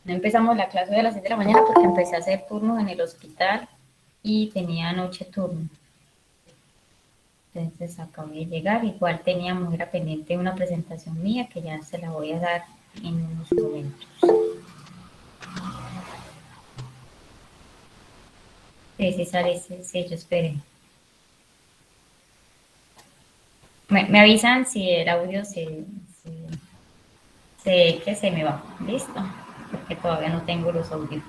No empezamos la clase de las 7 de la mañana porque empecé a hacer turnos en el hospital y tenía noche turno. Entonces acabo de llegar, igual teníamos, era pendiente una presentación mía que ya se la voy a dar en unos momentos. Sí, sale, sí, yo esperé. Me avisan si el audio que se me va. Listo, porque todavía no tengo los audios.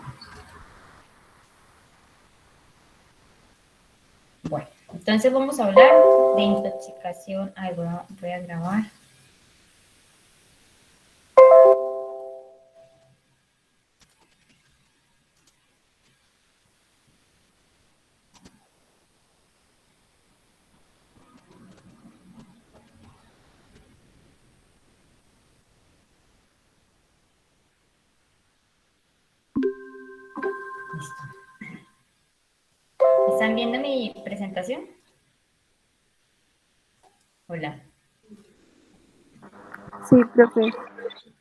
Bueno, entonces vamos a hablar de intoxicación. Ay, voy a grabar. Listo. ¿Están viendo mi presentación? Hola. Sí, profe.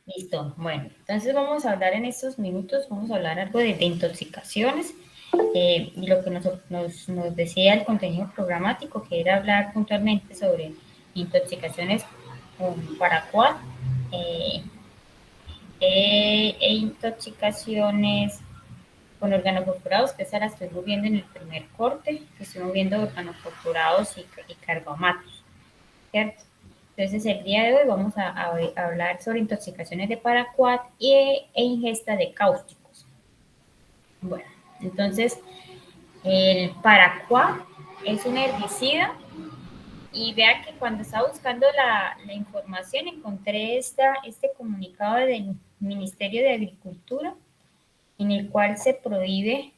Listo. Bueno, entonces vamos a hablar en estos minutos, vamos a hablar algo de intoxicaciones y lo que nos decía el contenido programático, que era hablar puntualmente sobre intoxicaciones con paraquat e intoxicaciones con organofosforados, que esa la estoy viendo en el primer corte, que estoy viendo organofosforados y carbamatos, ¿cierto? Entonces, el día de hoy vamos a hablar sobre intoxicaciones de paraquat e ingesta de cáusticos. Bueno, entonces, el paraquat es un herbicida y vea que cuando estaba buscando la información encontré este comunicado del Ministerio de Agricultura en el cual se prohíbe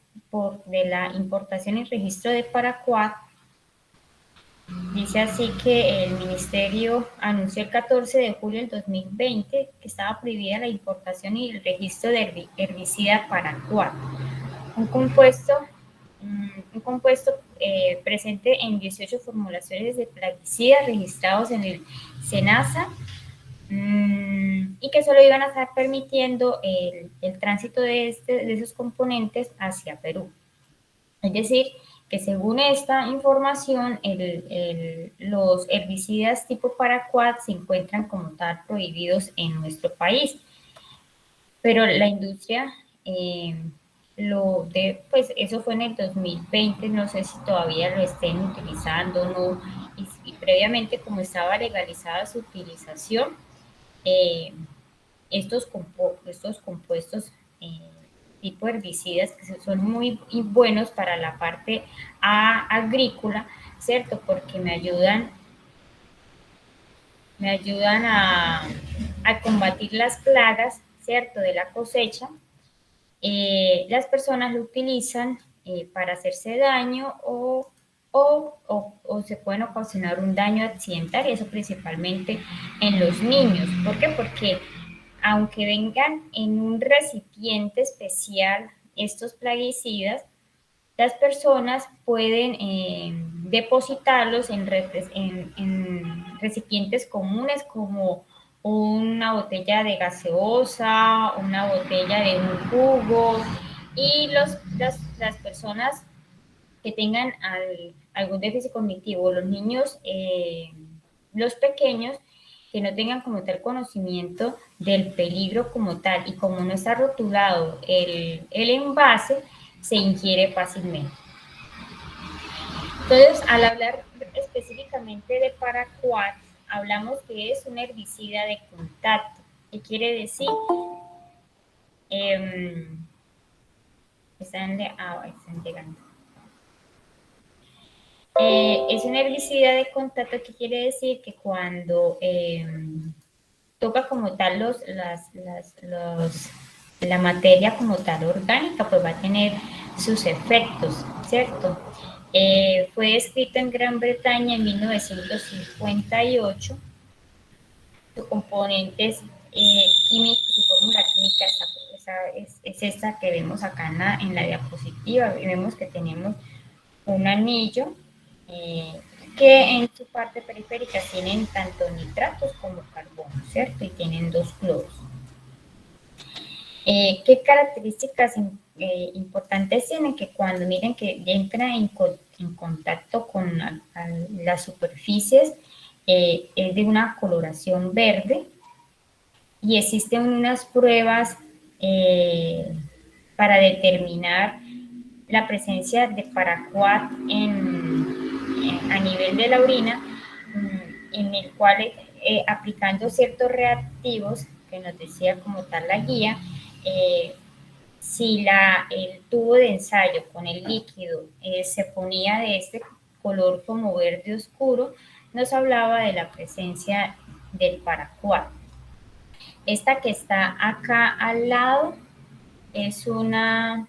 de la importación y registro de paraquat. Dice así que el ministerio anunció el 14 de julio del 2020 que estaba prohibida la importación y el registro de herbicida paraquat, un compuesto, presente en 18 formulaciones de plaguicidas registrados en el SENASA, y que solo iban a estar permitiendo el tránsito de esos componentes hacia Perú. Es decir, que según esta información, los herbicidas tipo paraquat se encuentran como tal prohibidos en nuestro país. Pero la industria, pues eso fue en el 2020, no sé si todavía lo estén utilizando o no, y previamente como estaba legalizada su utilización, estos compuestos tipo herbicidas que son muy buenos para la parte agrícola, ¿cierto? Porque me ayudan a combatir las plagas, ¿cierto? De la cosecha. Las personas lo utilizan para hacerse daño o se pueden ocasionar un daño accidental, y eso principalmente en los niños. ¿Por qué? Porque aunque vengan en un recipiente especial estos plaguicidas, las personas pueden depositarlos en recipientes comunes como una botella de gaseosa, una botella de un jugo, y las personas que tengan algún déficit cognitivo, los niños, los pequeños, que no tengan como tal conocimiento del peligro como tal, y como no está rotulado el envase, se ingiere fácilmente. Entonces, al hablar específicamente de paraquat, hablamos que es un herbicida de contacto. ¿Qué quiere decir? Están llegando. Es un herbicida de contacto, que quiere decir que cuando toca como tal la materia como tal orgánica, pues va a tener sus efectos, ¿cierto? Fue escrito en Gran Bretaña en 1958. Sus componentes químicos, su fórmula química es esta que vemos acá en la diapositiva. Y vemos que tenemos un anillo que en su parte periférica tienen tanto nitratos como carbono, ¿cierto? Y tienen 2 cloros. ¿Qué características importantes tienen? Que cuando miren que entra en contacto con las superficies, es de una coloración verde, y existen unas pruebas para determinar la presencia de paraquat a nivel de la orina, en el cual aplicando ciertos reactivos que nos decía como tal la guía, si el tubo de ensayo con el líquido se ponía de este color como verde oscuro, nos hablaba de la presencia del paraquat. Esta que está acá al lado es una...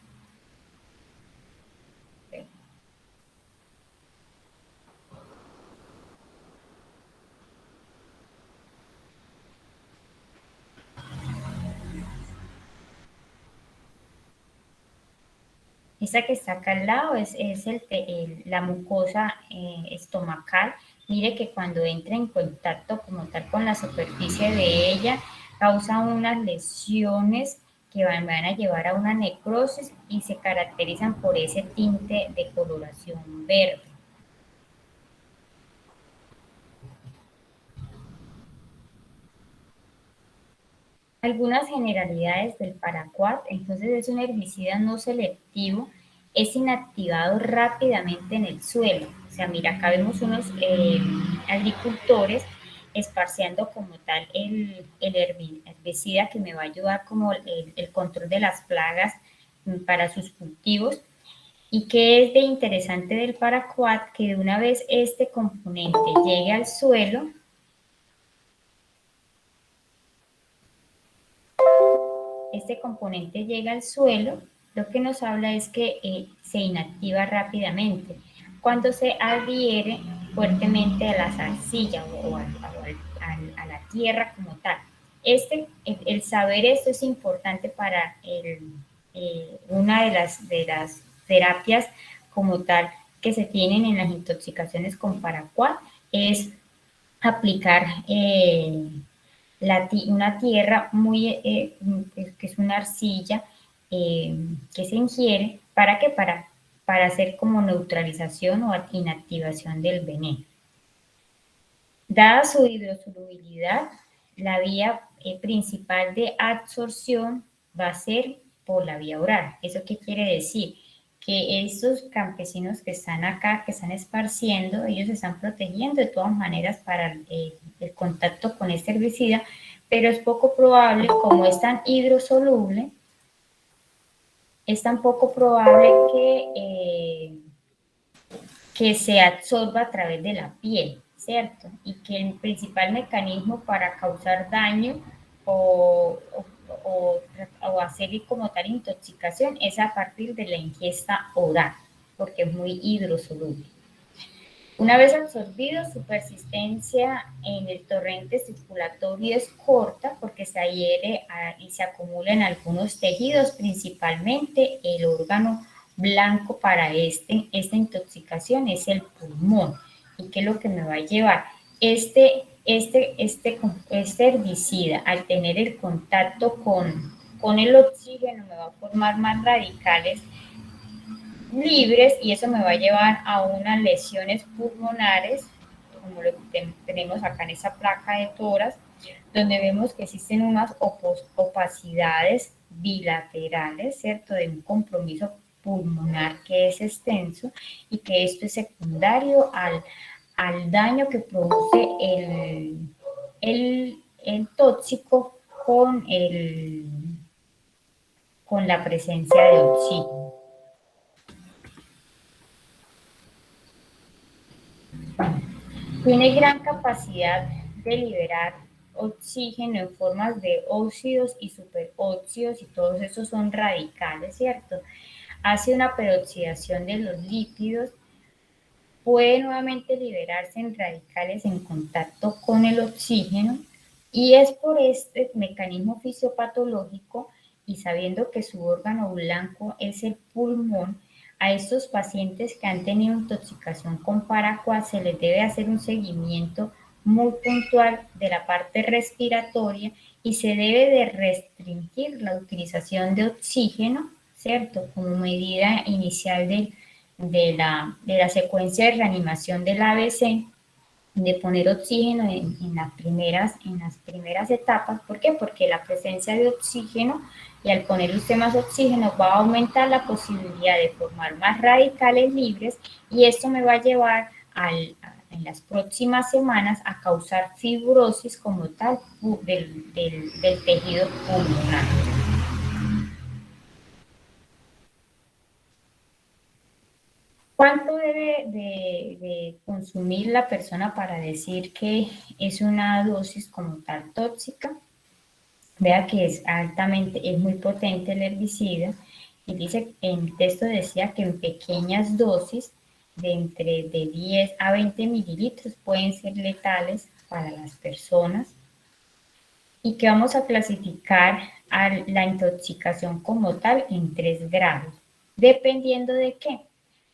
Esta que está acá al lado es la mucosa estomacal. Mire que cuando entra en contacto como tal con la superficie de ella, causa unas lesiones que van a llevar a una necrosis y se caracterizan por ese tinte de coloración verde. Algunas generalidades del paraquat: entonces es un herbicida no selectivo, es inactivado rápidamente en el suelo. O sea, mira, acá vemos unos agricultores esparciando como tal el herbicida que me va a ayudar como el control de las plagas para sus cultivos. ¿Y qué es de interesante del paraquat? Que de una vez este componente llegue al suelo, lo que nos habla es que se inactiva rápidamente cuando se adhiere fuertemente a las arcillas o a la tierra como tal. El saber esto es importante para una de las terapias como tal que se tienen en las intoxicaciones con paraquat, es aplicar una tierra que es una arcilla que se ingiere. ¿Para qué? Para hacer como neutralización o inactivación del veneno. Dada su hidrosolubilidad, la vía principal de absorción va a ser por la vía oral. ¿Eso qué quiere decir? Que estos campesinos que están acá, que están esparciendo, ellos se están protegiendo de todas maneras para el contacto con este herbicida, pero es poco probable, como es tan hidrosoluble, es tan poco probable que se absorba a través de la piel, ¿cierto? Y que el principal mecanismo para causar daño o, o, o hacer como tal intoxicación es a partir de la ingesta oral, porque es muy hidrosoluble. Una vez absorbido, su persistencia en el torrente circulatorio es corta porque se adhiere y se acumula en algunos tejidos, principalmente el órgano blanco para esta intoxicación es el pulmón. ¿Y qué es lo que me va a llevar? Este herbicida, al tener el contacto con el oxígeno, me va a formar más radicales libres, y eso me va a llevar a unas lesiones pulmonares, como lo que tenemos acá en esa placa de toras, donde vemos que existen unas opacidades bilaterales, ¿cierto? De un compromiso pulmonar que es extenso, y que esto es secundario al daño que produce el tóxico con la presencia de oxígeno. Tiene gran capacidad de liberar oxígeno en formas de óxidos y superóxidos, y todos esos son radicales, ¿cierto? Hace una peroxidación de los lípidos, puede nuevamente liberarse en radicales en contacto con el oxígeno, y es por este mecanismo fisiopatológico, y sabiendo que su órgano blanco es el pulmón, a estos pacientes que han tenido intoxicación con paraquat se les debe hacer un seguimiento muy puntual de la parte respiratoria y se debe de restringir la utilización de oxígeno, ¿cierto? Como medida inicial de la secuencia de reanimación del ABC, de poner oxígeno en las primeras etapas. ¿Por qué? Porque la presencia de oxígeno y al poner usted más oxígeno va a aumentar la posibilidad de formar más radicales libres y esto me va a llevar en las próximas semanas a causar fibrosis como tal del tejido pulmonar. ¿Cuánto debe de consumir la persona para decir que es una dosis como tal tóxica? Vea que es muy potente el herbicida y dice, en el texto decía que en pequeñas dosis de entre de 10 a 20 mililitros pueden ser letales para las personas y que vamos a clasificar a la intoxicación como tal en 3 grados. ¿Dependiendo de qué?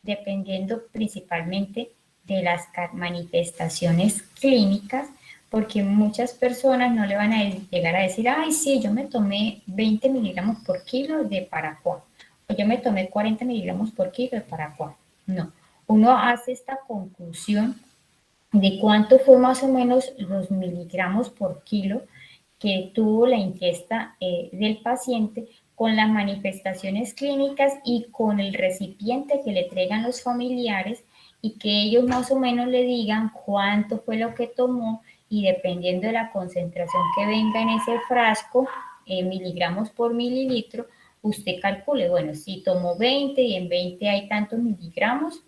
Dependiendo principalmente de las manifestaciones clínicas, porque muchas personas no le van a llegar a decir, ay, sí, yo me tomé 20 miligramos por kilo de Paraquat, o yo me tomé 40 miligramos por kilo de Paraquat. No, uno hace esta conclusión de cuánto fue más o menos los miligramos por kilo que tuvo la ingesta del paciente con las manifestaciones clínicas y con el recipiente que le traigan los familiares y que ellos más o menos le digan cuánto fue lo que tomó y dependiendo de la concentración que venga en ese frasco, miligramos por mililitro, usted calcule, bueno, si tomó 20 y en 20 hay tantos miligramos,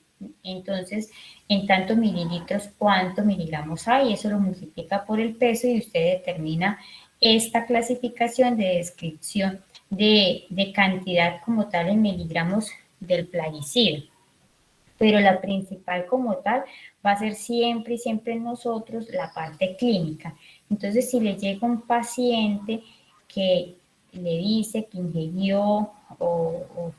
entonces en tantos mililitros cuántos miligramos hay, eso lo multiplica por el peso y usted determina esta clasificación de descripción de cantidad como tal en miligramos del plaguicida. Pero la principal como tal va a ser siempre y siempre en nosotros la parte clínica. Entonces, si le llega un paciente que le dice que ingirió o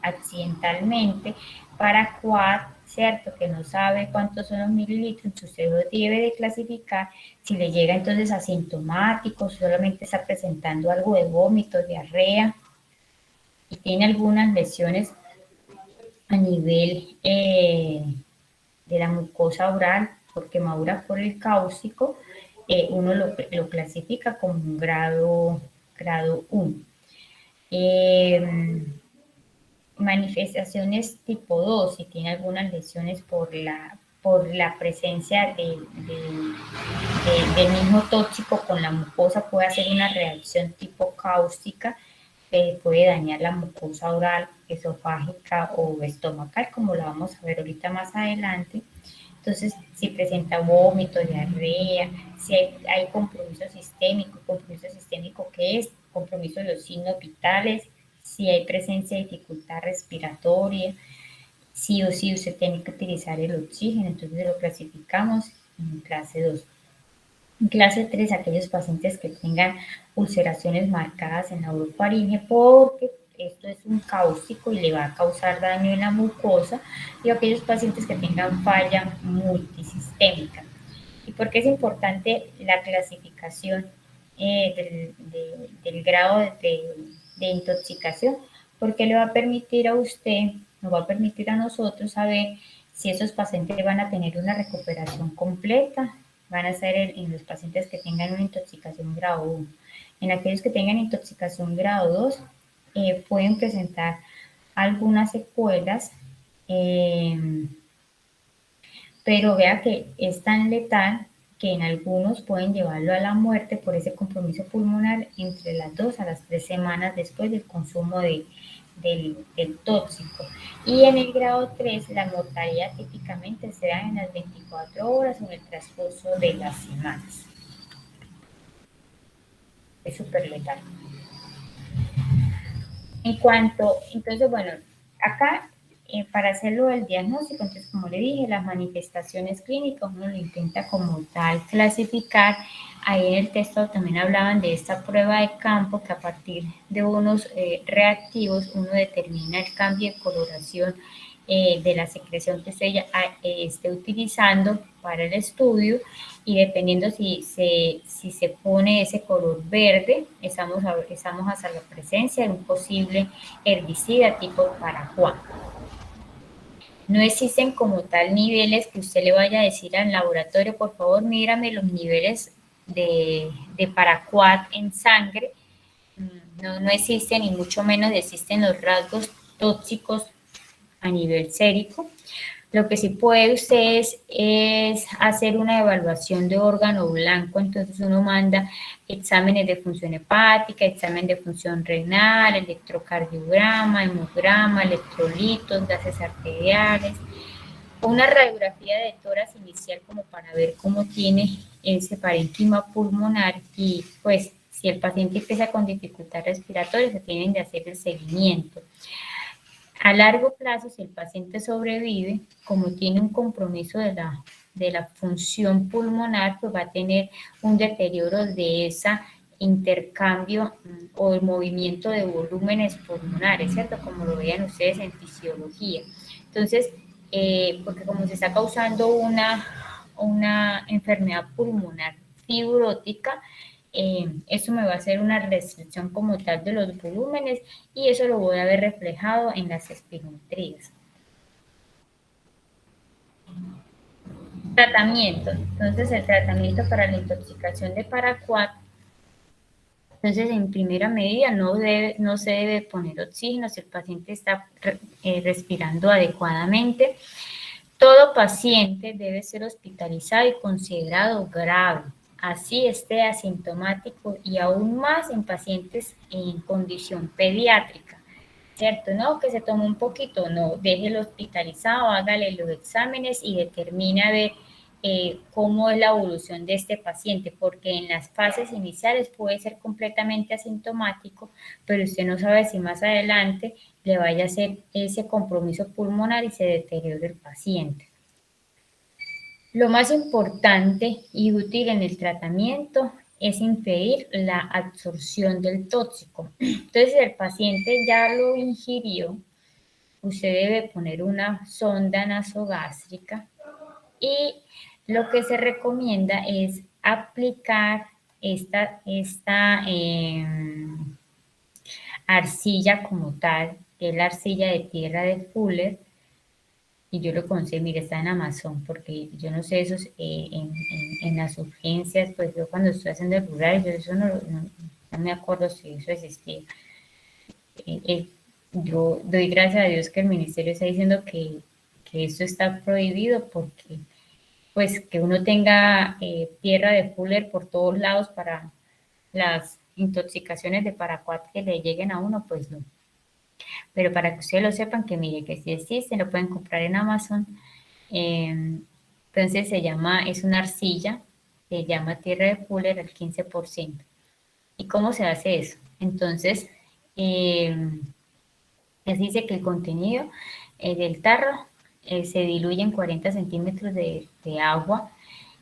accidentalmente Paraquat, ¿cierto? Que no sabe cuántos son los mililitros, entonces usted lo debe de clasificar. Si le llega entonces asintomático, solamente está presentando algo de vómito, diarrea y tiene algunas lesiones a nivel de la mucosa oral por quemadura por el cáustico, uno lo clasifica como un grado 1. Manifestaciones tipo 2, si tiene algunas lesiones por la presencia del mismo tóxico con la mucosa, puede hacer una reacción tipo cáustica, puede dañar la mucosa oral, esofágica o estomacal, como la vamos a ver ahorita más adelante. Entonces, si presenta vómito, diarrea, si hay compromiso sistémico, ¿qué es? Compromiso de los signos vitales, si hay presencia de dificultad respiratoria, sí o sí usted tiene que utilizar el oxígeno, entonces lo clasificamos en clase 2. En clase 3, aquellos pacientes que tengan ulceraciones marcadas en la orofaringe, porque esto es un cáustico y le va a causar daño en la mucosa, y aquellos pacientes que tengan falla multisistémica. ¿Y por qué es importante la clasificación del grado de intoxicación? Porque le va a permitir a usted, nos va a permitir a nosotros saber si esos pacientes van a tener una recuperación completa, van a ser en los pacientes que tengan una intoxicación grado 1. En aquellos que tengan intoxicación grado 2, pueden presentar algunas secuelas, pero vea que es tan letal que en algunos pueden llevarlo a la muerte por ese compromiso pulmonar entre las 2 a las 3 semanas después del consumo del tóxico. Y en el grado 3, la mortalidad típicamente se da en las 24 horas o en el transcurso de las semanas. Es súper letal. Entonces, bueno, acá para hacerlo el diagnóstico, entonces como le dije, las manifestaciones clínicas uno lo intenta como tal clasificar. Ahí en el texto también hablaban de esta prueba de campo que a partir de unos reactivos uno determina el cambio de coloración de la secreción que usted ya esté utilizando para el estudio, y dependiendo si se pone ese color verde, estamos hasta la presencia de un posible herbicida tipo paraquat. No existen como tal niveles que usted le vaya a decir al laboratorio, por favor, mírame los niveles de paraquat en sangre. No existen, ni mucho menos existen los rasgos tóxicos a nivel sérico. Lo que sí puede usted es hacer una evaluación de órgano blanco, entonces uno manda exámenes de función hepática, examen de función renal, electrocardiograma, hemograma, electrolitos, gases arteriales, una radiografía de tórax inicial como para ver cómo tiene ese parénquima pulmonar, y pues si el paciente empieza con dificultad respiratoria se tienen de hacer el seguimiento. A largo plazo, si el paciente sobrevive, como tiene un compromiso de la función pulmonar, pues va a tener un deterioro de ese intercambio o el movimiento de volúmenes pulmonares, ¿cierto? Como lo vean ustedes en fisiología. Entonces, porque como se está causando una enfermedad pulmonar fibrótica, eso me va a hacer una restricción como tal de los volúmenes, y eso lo voy a ver reflejado en las espirometrías. Tratamiento. Entonces, el tratamiento para la intoxicación de paraquat, entonces en primera medida no se debe poner oxígeno si el paciente está respirando adecuadamente. Todo paciente debe ser hospitalizado y considerado grave, así esté asintomático, y aún más en pacientes en condición pediátrica, ¿cierto? No, que se tome un poquito, no, déjelo hospitalizado, hágale los exámenes y determina a ver cómo es la evolución de este paciente, porque en las fases iniciales puede ser completamente asintomático, pero usted no sabe si más adelante le vaya a hacer ese compromiso pulmonar y se deteriore el paciente. Lo más importante y útil en el tratamiento es impedir la absorción del tóxico. Entonces, si el paciente ya lo ingirió, usted debe poner una sonda nasogástrica, y lo que se recomienda es aplicar esta arcilla como tal, que es la arcilla de tierra de Fuller, y yo lo conseguí, mire, está en Amazon, porque yo no sé, esos en las urgencias, pues yo cuando estoy haciendo el rural, yo eso no me acuerdo si eso existía. Yo doy gracias a Dios que el ministerio está diciendo que esto está prohibido, porque pues que uno tenga tierra de Fuller por todos lados para las intoxicaciones de paraquat que le lleguen a uno, pues no. Pero para que ustedes lo sepan, que mire, que si existe, lo pueden comprar en Amazon. Entonces es una arcilla, se llama tierra de Fuller al 15%. ¿Y cómo se hace eso? Entonces, así dice que el contenido del tarro se diluye en 40 centímetros de agua,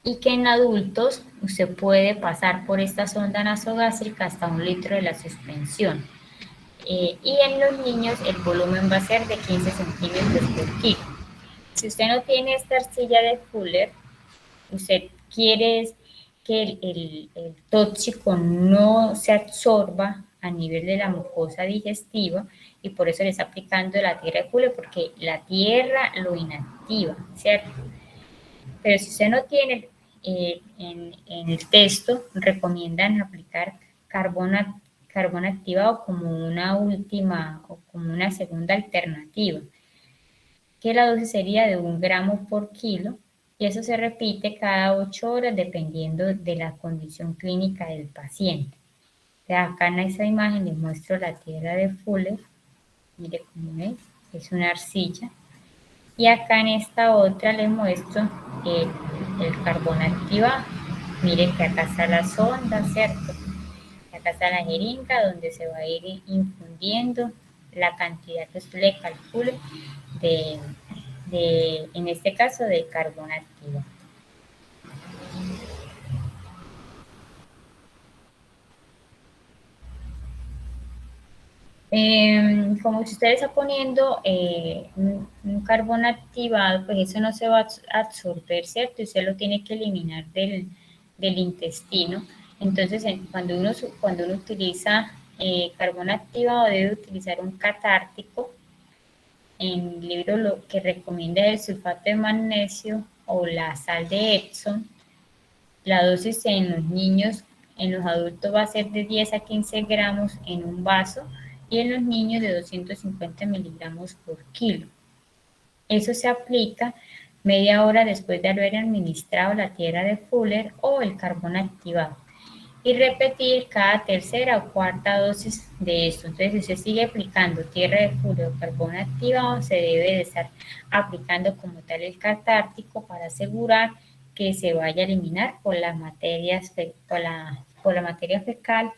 y que en adultos usted puede pasar por esta sonda nasogástrica hasta 1 litro de la suspensión. Y en los niños el volumen va a ser de 15 centímetros por kilo. Si usted no tiene esta arcilla de Fuller, usted quiere que el tóxico no se absorba a nivel de la mucosa digestiva, y por eso le está aplicando la tierra de Fuller, porque la tierra lo inactiva, ¿cierto? Pero si usted no tiene, en el texto recomiendan aplicar carbón activado como una última o como una segunda alternativa, que la dosis sería de 1 gramo por kilo, y eso se repite cada 8 horas dependiendo de la condición clínica del paciente. Acá en esa imagen les muestro la tierra de Fuller, mire cómo es una arcilla, y acá en esta otra les muestro el carbón activado. Miren que acá está la sonda, ¿cierto? Acá está la jeringa donde se va a ir infundiendo la cantidad que usted le calcule en este caso, de carbón activo. Como si usted está poniendo un carbón activado, pues eso no se va a absorber, ¿cierto? Y usted lo tiene que eliminar del intestino. Entonces, cuando uno utiliza carbón activado, debe utilizar un catártico. En el libro lo que recomienda es el sulfato de magnesio o la sal de Epsom. La dosis en los niños, en los adultos va a ser de 10 a 15 gramos en un vaso y en los niños de 250 miligramos por kilo. Eso se aplica media hora después de haber administrado la tierra de Fuller o el carbón activado y repetir cada tercera o cuarta dosis de esto. Entonces, si usted sigue aplicando tierra de Fuller o carbón activado, se debe de estar aplicando como tal el catártico para asegurar que se vaya a eliminar por las materias, por la materia fecal,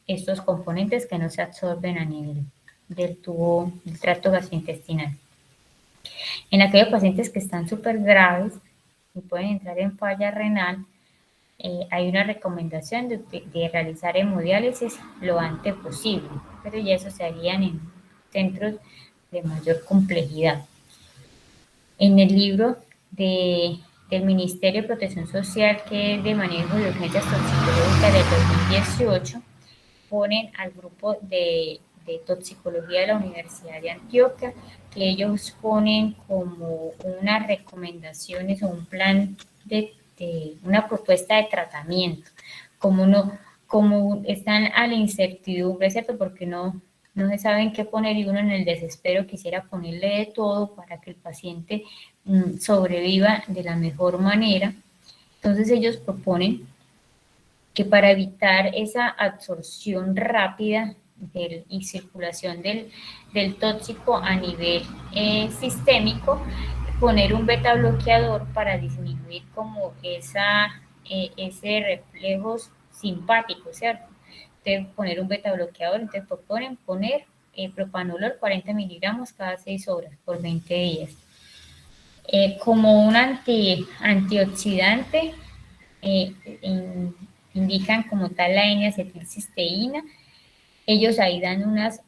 estos componentes que no se absorben a nivel del tubo, del tracto gastrointestinal. En aquellos pacientes que están súper graves y pueden entrar en falla renal, hay una recomendación de realizar hemodiálisis lo antes posible, pero ya eso se harían en centros de mayor complejidad. En el libro del Ministerio de Protección Social, que es de manejo de urgencias toxicológicas del 2018, ponen al grupo de toxicología de la Universidad de Antioquia, que ellos ponen como unas recomendaciones o un plan de una propuesta de tratamiento, como están a la incertidumbre, ¿cierto? Porque no se saben qué poner y uno en el desespero quisiera ponerle de todo para que el paciente sobreviva de la mejor manera. Entonces ellos proponen que para evitar esa absorción rápida y circulación del tóxico a nivel sistémico, poner un beta bloqueador para disminuir como ese reflejo simpático, ¿cierto? Entonces, poner un beta bloqueador, entonces proponen poner propanolol 40 miligramos cada 6 horas por 20 días. Como un antioxidante, indican como tal la N-acetilcisteína. Ellos ahí dan unas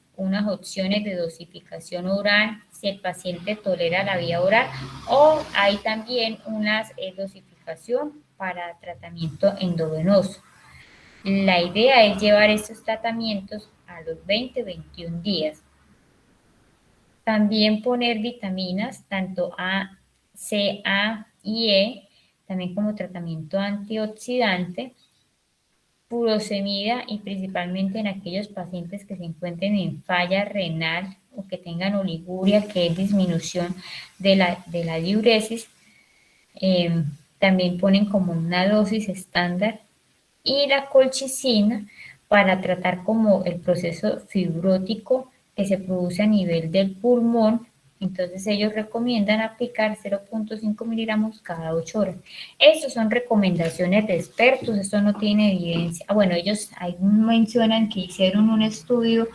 opciones de dosificación oral, si el paciente tolera la vía oral, o hay también unas dosificación para tratamiento endovenoso. La idea es llevar estos tratamientos a los 20-21 días. También poner vitaminas, tanto A, C, A y E, también como tratamiento antioxidante, furosemida y principalmente en aquellos pacientes que se encuentren en falla renal o que tengan oliguria, que es disminución de la diuresis. También ponen como una dosis estándar y la colchicina para tratar como el proceso fibrótico que se produce a nivel del pulmón. Entonces ellos recomiendan aplicar 0.5 miligramos cada 8 horas. Estas son recomendaciones de expertos, esto no tiene evidencia. Bueno, ellos ahí mencionan que hicieron un estudio,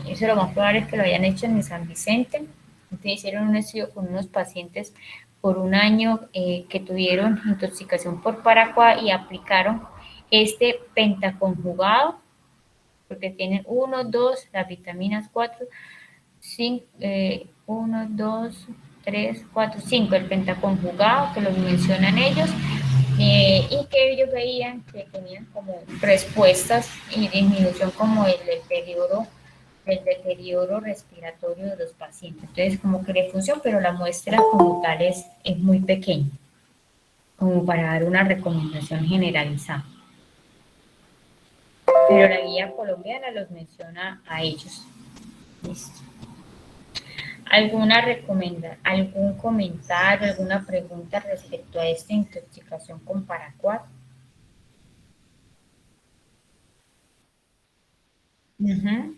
eso lo más probable es que lo hayan hecho en San Vicente. Entonces hicieron un estudio con unos pacientes por un año que tuvieron intoxicación por paraquat y aplicaron este pentaconjugado, porque tienen 1, 2, las vitaminas 4, 5, 1, 2, 3, 4, 5, el pentaconjugado, que lo mencionan ellos, y que ellos veían que tenían como respuestas y disminución como el deterioro respiratorio de los pacientes. Entonces, como que le funciona, pero la muestra como tal es muy pequeña, como para dar una recomendación generalizada. Pero la guía colombiana los menciona a ellos. Listo. ¿Algún comentario, alguna pregunta respecto a esta intoxicación con paraquat? Uh-huh.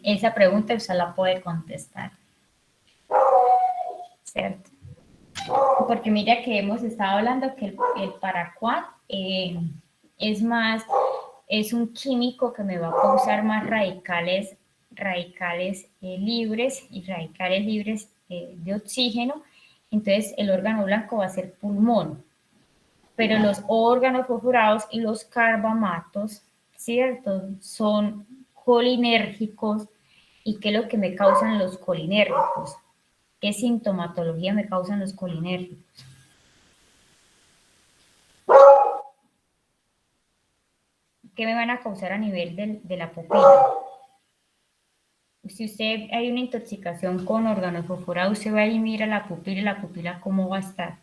Esa pregunta usted la puede contestar, ¿cierto? porque mira que hemos estado hablando que el paraquat es más, es un químico que me va a causar más radicales libres y radicales libres de oxígeno. Entonces el órgano blanco va a ser pulmón, pero los órganos fosforados y los carbamatos, ¿cierto? Son colinérgicos. ¿Y qué es lo que me causan los colinérgicos? ¿Qué sintomatología me causan los colinérgicos? ¿Qué me van a causar a nivel de la pupila? Si usted hay una intoxicación con órganos fosforados, usted va y mira la pupila cómo va a estar.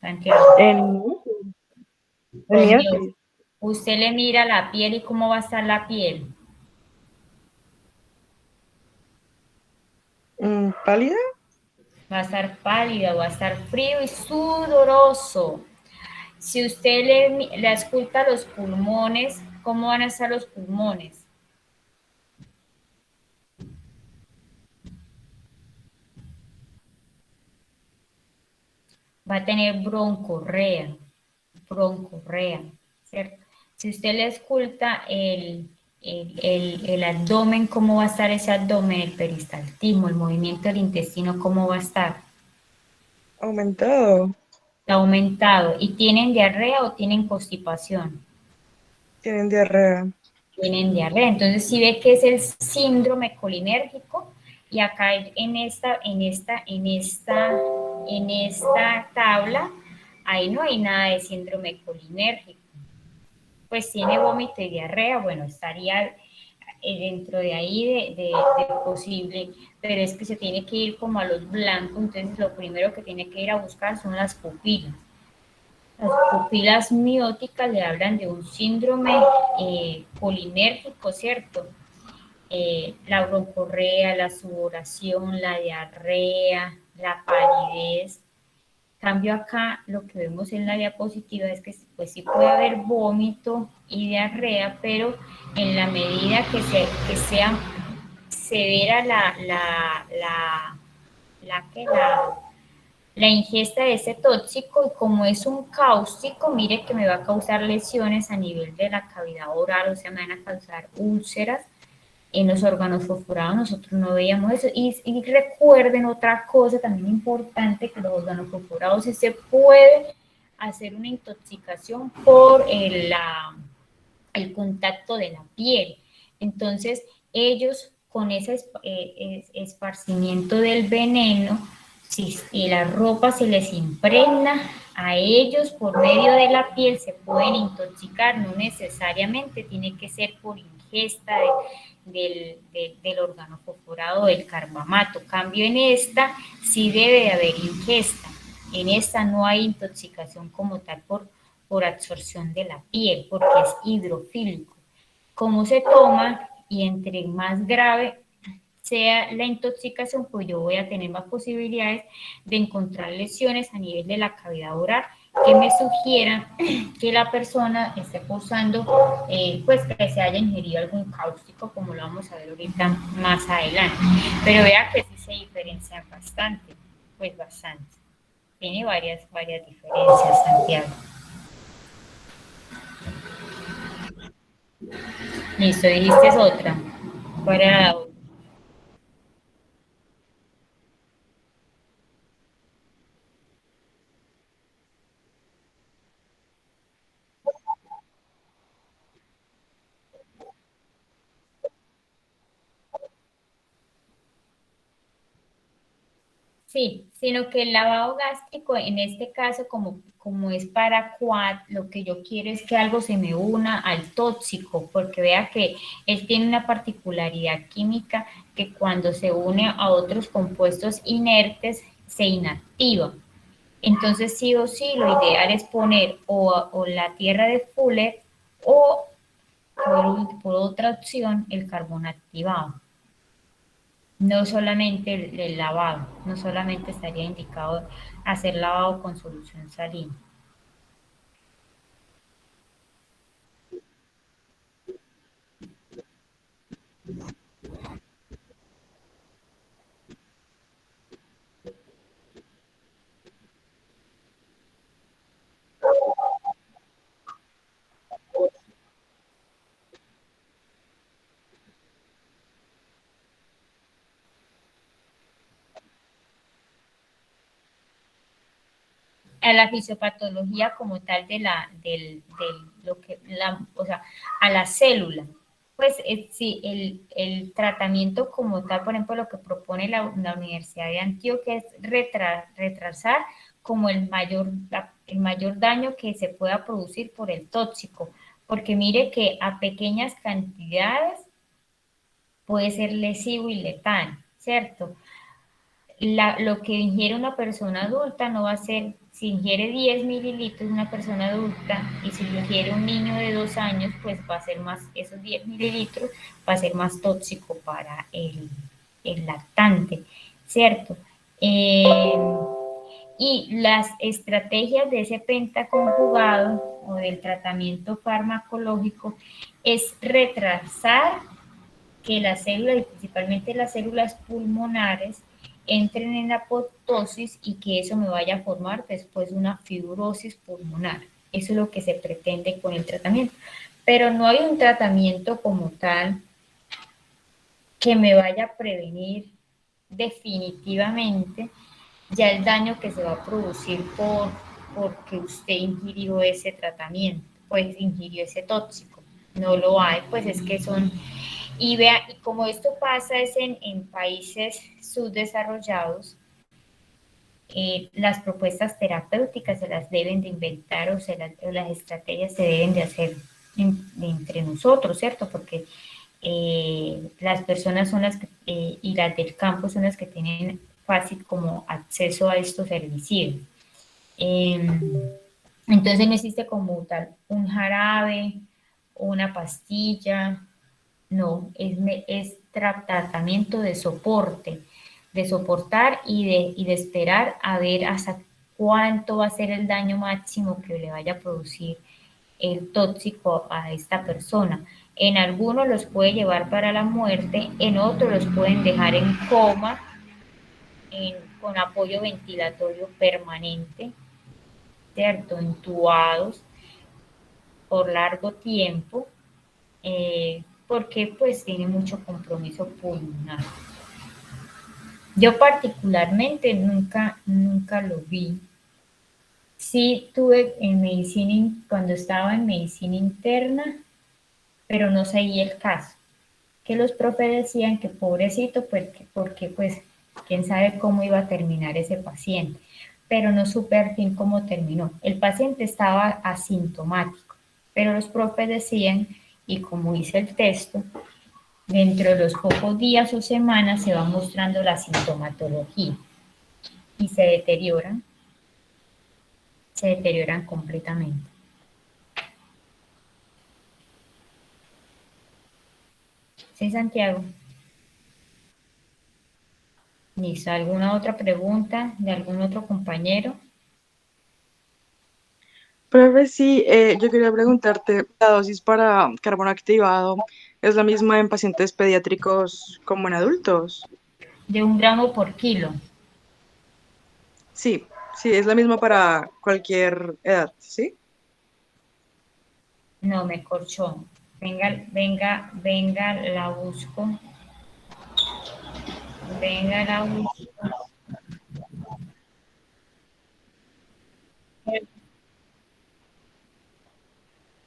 Santiago. En, en Romeo, miércoles. usted le mira la piel y cómo va a estar la piel. ¿Pálida? Va a estar pálida, va a estar frío y sudoroso. Si usted le esculta los pulmones, ¿cómo van a estar los pulmones? Va a tener broncorrea, ¿cierto? Si usted le esculta el abdomen, ¿cómo va a estar ese abdomen? El peristaltismo, el movimiento del intestino, ¿cómo va a estar? Aumentado. Está aumentado. ¿Y tienen diarrea o tienen constipación? Tienen diarrea. Tienen diarrea. Entonces, si ve que es el síndrome colinérgico, y acá en esta tabla, ahí no hay nada de síndrome colinérgico. Pues tiene vómito y diarrea, bueno, estaría dentro de ahí de posible, pero es que se tiene que ir como a los blancos, entonces lo primero que tiene que ir a buscar son las pupilas. Las pupilas mióticas le hablan de un síndrome colinérgico, ¿cierto? La broncorrea, la sudoración, la diarrea, la palidez. Cambio acá, lo que vemos en la diapositiva es que pues sí puede haber vómito y diarrea, pero en la medida que sea severa la ingesta de ese tóxico, y como es un cáustico, mire que me va a causar lesiones a nivel de la cavidad oral, o sea, me van a causar úlceras en los órganos fosforados. Nosotros no veíamos eso. Y recuerden otra cosa también importante, que los órganos fosforados sí se puede hacer una intoxicación por el contacto de la piel. Entonces, ellos con ese esparcimiento del veneno, si la ropa se les impregna, a ellos por medio de la piel se pueden intoxicar, no necesariamente tiene que ser por ingesta del órgano fosforado del carbamato. Cambio en esta, sí debe de haber ingesta. En esta no hay intoxicación como tal por absorción de la piel, porque es hidrofílico. ¿Cómo se toma? Y entre más grave sea la intoxicación, pues yo voy a tener más posibilidades de encontrar lesiones a nivel de la cavidad oral que me sugieran que la persona esté posando, pues que se haya ingerido algún cáustico, como lo vamos a ver ahorita más adelante. Pero vea que sí se diferencia bastante, pues bastante. Tiene varias diferencias, Santiago. Listo, dijiste otra. ¿Cuál era la otra? Sí, sino que el lavado gástrico, en este caso, como es para quad, lo que yo quiero es que algo se me una al tóxico, porque vea que él tiene una particularidad química que cuando se une a otros compuestos inertes se inactiva. Entonces, sí o sí, lo ideal es poner o la tierra de Fuller o por otra opción el carbón activado. No solamente el lavado, no solamente estaría indicado hacer lavado con solución salina. a la fisiopatología como tal de lo que, o sea, a la célula. Pues sí, el tratamiento como tal, por ejemplo, lo que propone la Universidad de Antioquia es retrasar como el mayor daño que se pueda producir por el tóxico, porque mire que a pequeñas cantidades puede ser lesivo y letal, ¿cierto? Lo que ingiere una persona adulta no va a ser, si ingiere 10 mililitros una persona adulta y si lo ingiere un niño de 2 años, pues va a ser más, esos 10 mililitros va a ser más tóxico para el lactante, ¿cierto? Eh, y las estrategias de ese pentaconjugado o del tratamiento farmacológico es retrasar que las células, y principalmente las células pulmonares, entren en apoptosis y que eso me vaya a formar después una fibrosis pulmonar. Eso es lo que se pretende con el tratamiento. Pero no hay un tratamiento como tal que me vaya a prevenir definitivamente ya el daño que se va a producir porque usted ingirió ese tratamiento, pues ingirió ese tóxico. No lo hay, pues es que son y vea, y como esto pasa es en países subdesarrollados, las propuestas terapéuticas se las deben de inventar o las estrategias se deben de hacer entre nosotros, ¿cierto? Porque las personas son las que, y las del campo son las que tienen fácil como acceso a estos herbicidas. Entonces no existe como tal un jarabe, una pastilla, no, es tratamiento de soportar y de esperar a ver hasta cuánto va a ser el daño máximo que le vaya a producir el tóxico a esta persona. En algunos los puede llevar para la muerte, en otros los pueden dejar en coma, con apoyo ventilatorio permanente, ¿cierto? Intubados por largo tiempo, porque pues tiene mucho compromiso pulmonar. Yo particularmente nunca lo vi. Sí tuve en medicina, cuando estaba en medicina interna, pero no seguí el caso. Que los profes decían que pobrecito, porque pues quién sabe cómo iba a terminar ese paciente, pero no supe al fin cómo terminó. El paciente estaba asintomático, pero los profes decían, y como dice el texto, dentro de los pocos días o semanas se va mostrando la sintomatología y se deterioran completamente. Sí, Santiago. ¿Listo? ¿Alguna otra pregunta de algún otro compañero? Profe, sí, yo quería preguntarte, ¿la dosis para carbono activado es la misma en pacientes pediátricos como en adultos? De 1 gramo por kilo. Sí, sí, es la misma para cualquier edad, ¿sí? No, me corchó. Venga, la busco. Venga, la busco.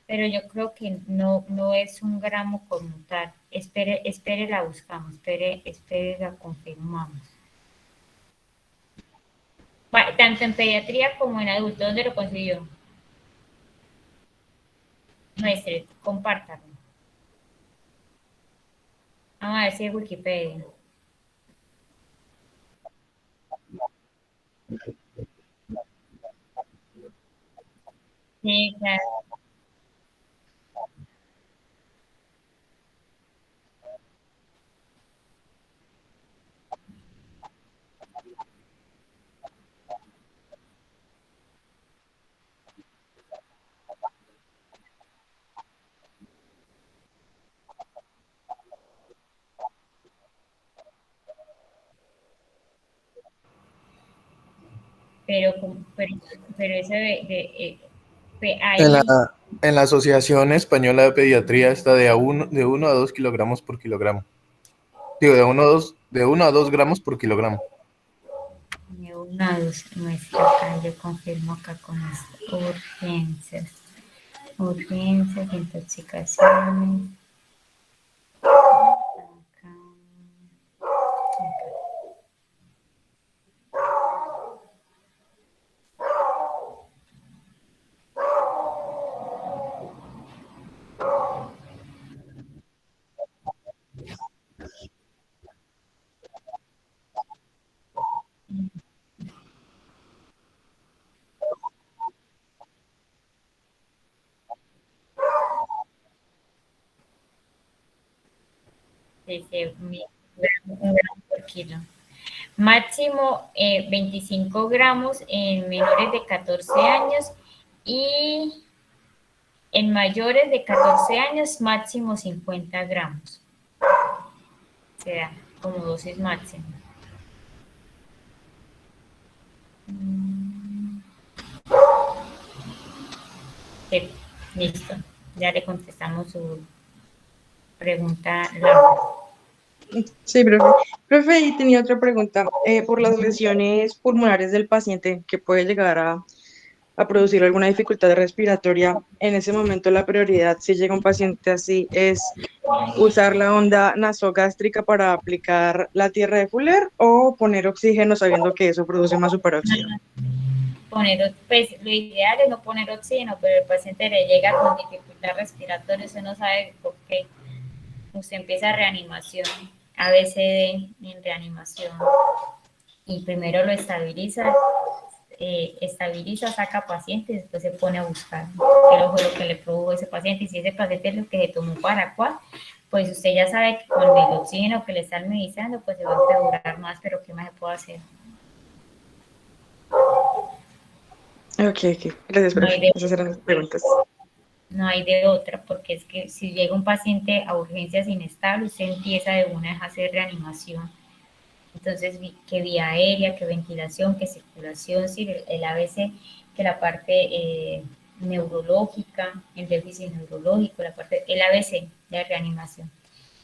Pero yo creo que no es 1 gramo como tal. Espere, la buscamos. Espere, la confirmamos. Tanto en pediatría como en adultos, ¿dónde lo consiguió? Muestre, compártalo. Vamos a ver si es Wikipedia. Sí, claro. Pero, pero ese En la, ahí, en la Asociación Española de Pediatría está de 1 a 2 kilogramos por kilogramo. Digo, de 1 a 2 gramos por kilogramo. muestra acá, yo confirmo acá con esto, urgencias, intoxicaciones, acá. Dice, un gramo por kilo. Máximo 25 gramos en menores de 14 años y en mayores de 14 años máximo 50 gramos. O sea, como dosis máxima. Sí, listo. Ya le contestamos su pregunta, Laura. Sí, profe. Profe, y tenía otra pregunta. Por las lesiones pulmonares del paciente que puede llegar a producir alguna dificultad respiratoria, en ese momento la prioridad, si llega un paciente así, es usar la onda nasogástrica para aplicar la tierra de Fuller o poner oxígeno sabiendo que eso produce más superóxido. Pues lo ideal es no poner oxígeno, pero el paciente le llega con dificultad respiratoria, usted no sabe por qué. Usted empieza reanimación, ABCD en reanimación, y primero lo estabiliza, saca paciente y después se pone a buscar qué fue lo que le produjo ese paciente. Y si ese paciente es lo que se tomó Paraquat, pues usted ya sabe que con el oxígeno que le están medicando, pues se va a empeorar más, pero ¿qué más se puede hacer? Ok. Gracias, No profe. hay de, Esas eran las preguntas. no hay de otra, porque es que si llega un paciente a urgencias inestable, usted empieza de una vez a hacer reanimación. Entonces, que vía aérea, que ventilación, que circulación, sí, el ABC, que la parte neurológica, el déficit neurológico, el ABC de reanimación.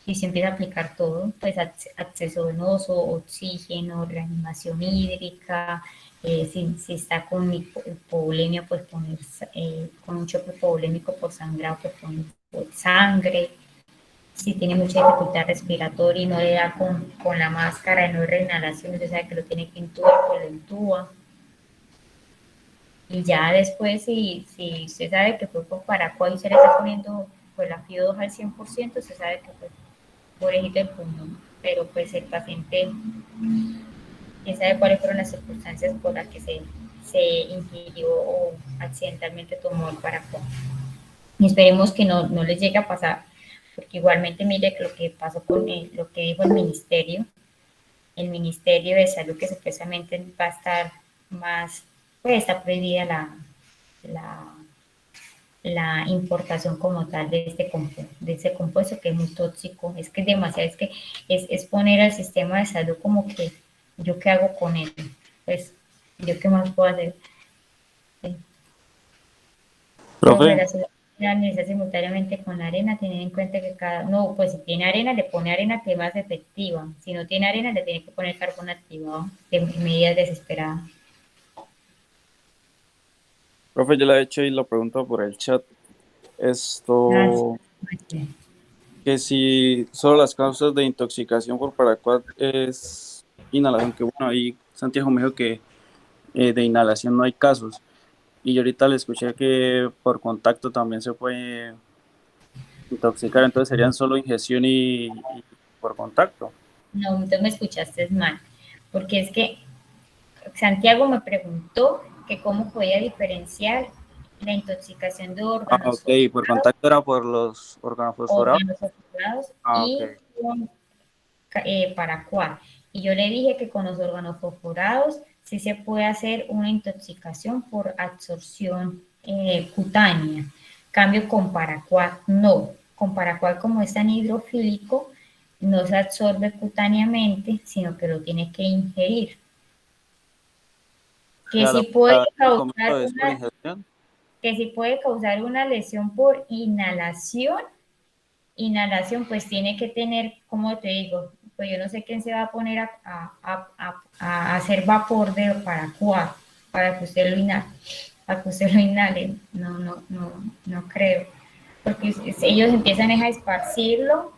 Y se empieza a aplicar todo, pues acceso venoso, oxígeno, reanimación hídrica, si está con hipovolemia, pues poner, con un choque hipovolémico por sangrado, pues poner sangre. Si tiene mucha dificultad respiratoria y no le da con la máscara de no reinhalación, usted sabe que lo tiene que intubar, pues lo intuba. Y ya después, si usted sabe que fue por Paraquat y se le está poniendo pues la FIO2 al 100%, usted sabe que fue por ejemplo el pulmón. Pero pues el paciente, quién sabe cuáles fueron las circunstancias por las que se ingirió o accidentalmente tomó el Paraquat. Y esperemos que no les llegue a pasar, porque igualmente mire lo que pasó con lo que dijo el Ministerio de Salud, que supuestamente va a estar más, pues está prohibida la, la importación como tal de ese compuesto que es muy tóxico, es que es demasiado, es que es poner al sistema de salud como que yo qué hago con él, pues yo qué más puedo hacer. Sí. Profe, Analizar simultáneamente con la arena, tener en cuenta que no, pues si tiene arena, le pone arena que es más efectiva. Si no tiene arena, le tiene que poner carbón activado de medidas desesperadas. profe, yo le he hecho y lo pregunto por el chat. Esto, Gracias. que si solo las causas de intoxicación por paraquat es inhalación, que bueno, ahí Santiago me dijo que de inhalación no hay casos. Y yo ahorita le escuché que por contacto también se puede intoxicar, entonces serían solo ingestión y por contacto. No, entonces me escuchaste mal, porque es que Santiago me preguntó que cómo podía diferenciar la intoxicación de Ah, órganos ok, por fosforados, contacto era por los órganos fosforados. Ah, ok. y con Paraquat. Y yo le dije que con los órganos fosforados sí se puede hacer una intoxicación por absorción cutánea. Cambio con Paraquat, no. Con Paraquat, como es tan hidrofílico, no se absorbe cutáneamente, sino que lo tiene que ingerir. Que sí Claro, puede el comento causar es por una, ingestión. que sí puede causar una lesión por inhalación, pues tiene que tener, como te digo, pues yo no sé quién se va a poner a hacer vapor para coar, para que usted lo inhale, para que usted lo inhale. No creo. Porque ellos empiezan a esparcirlo,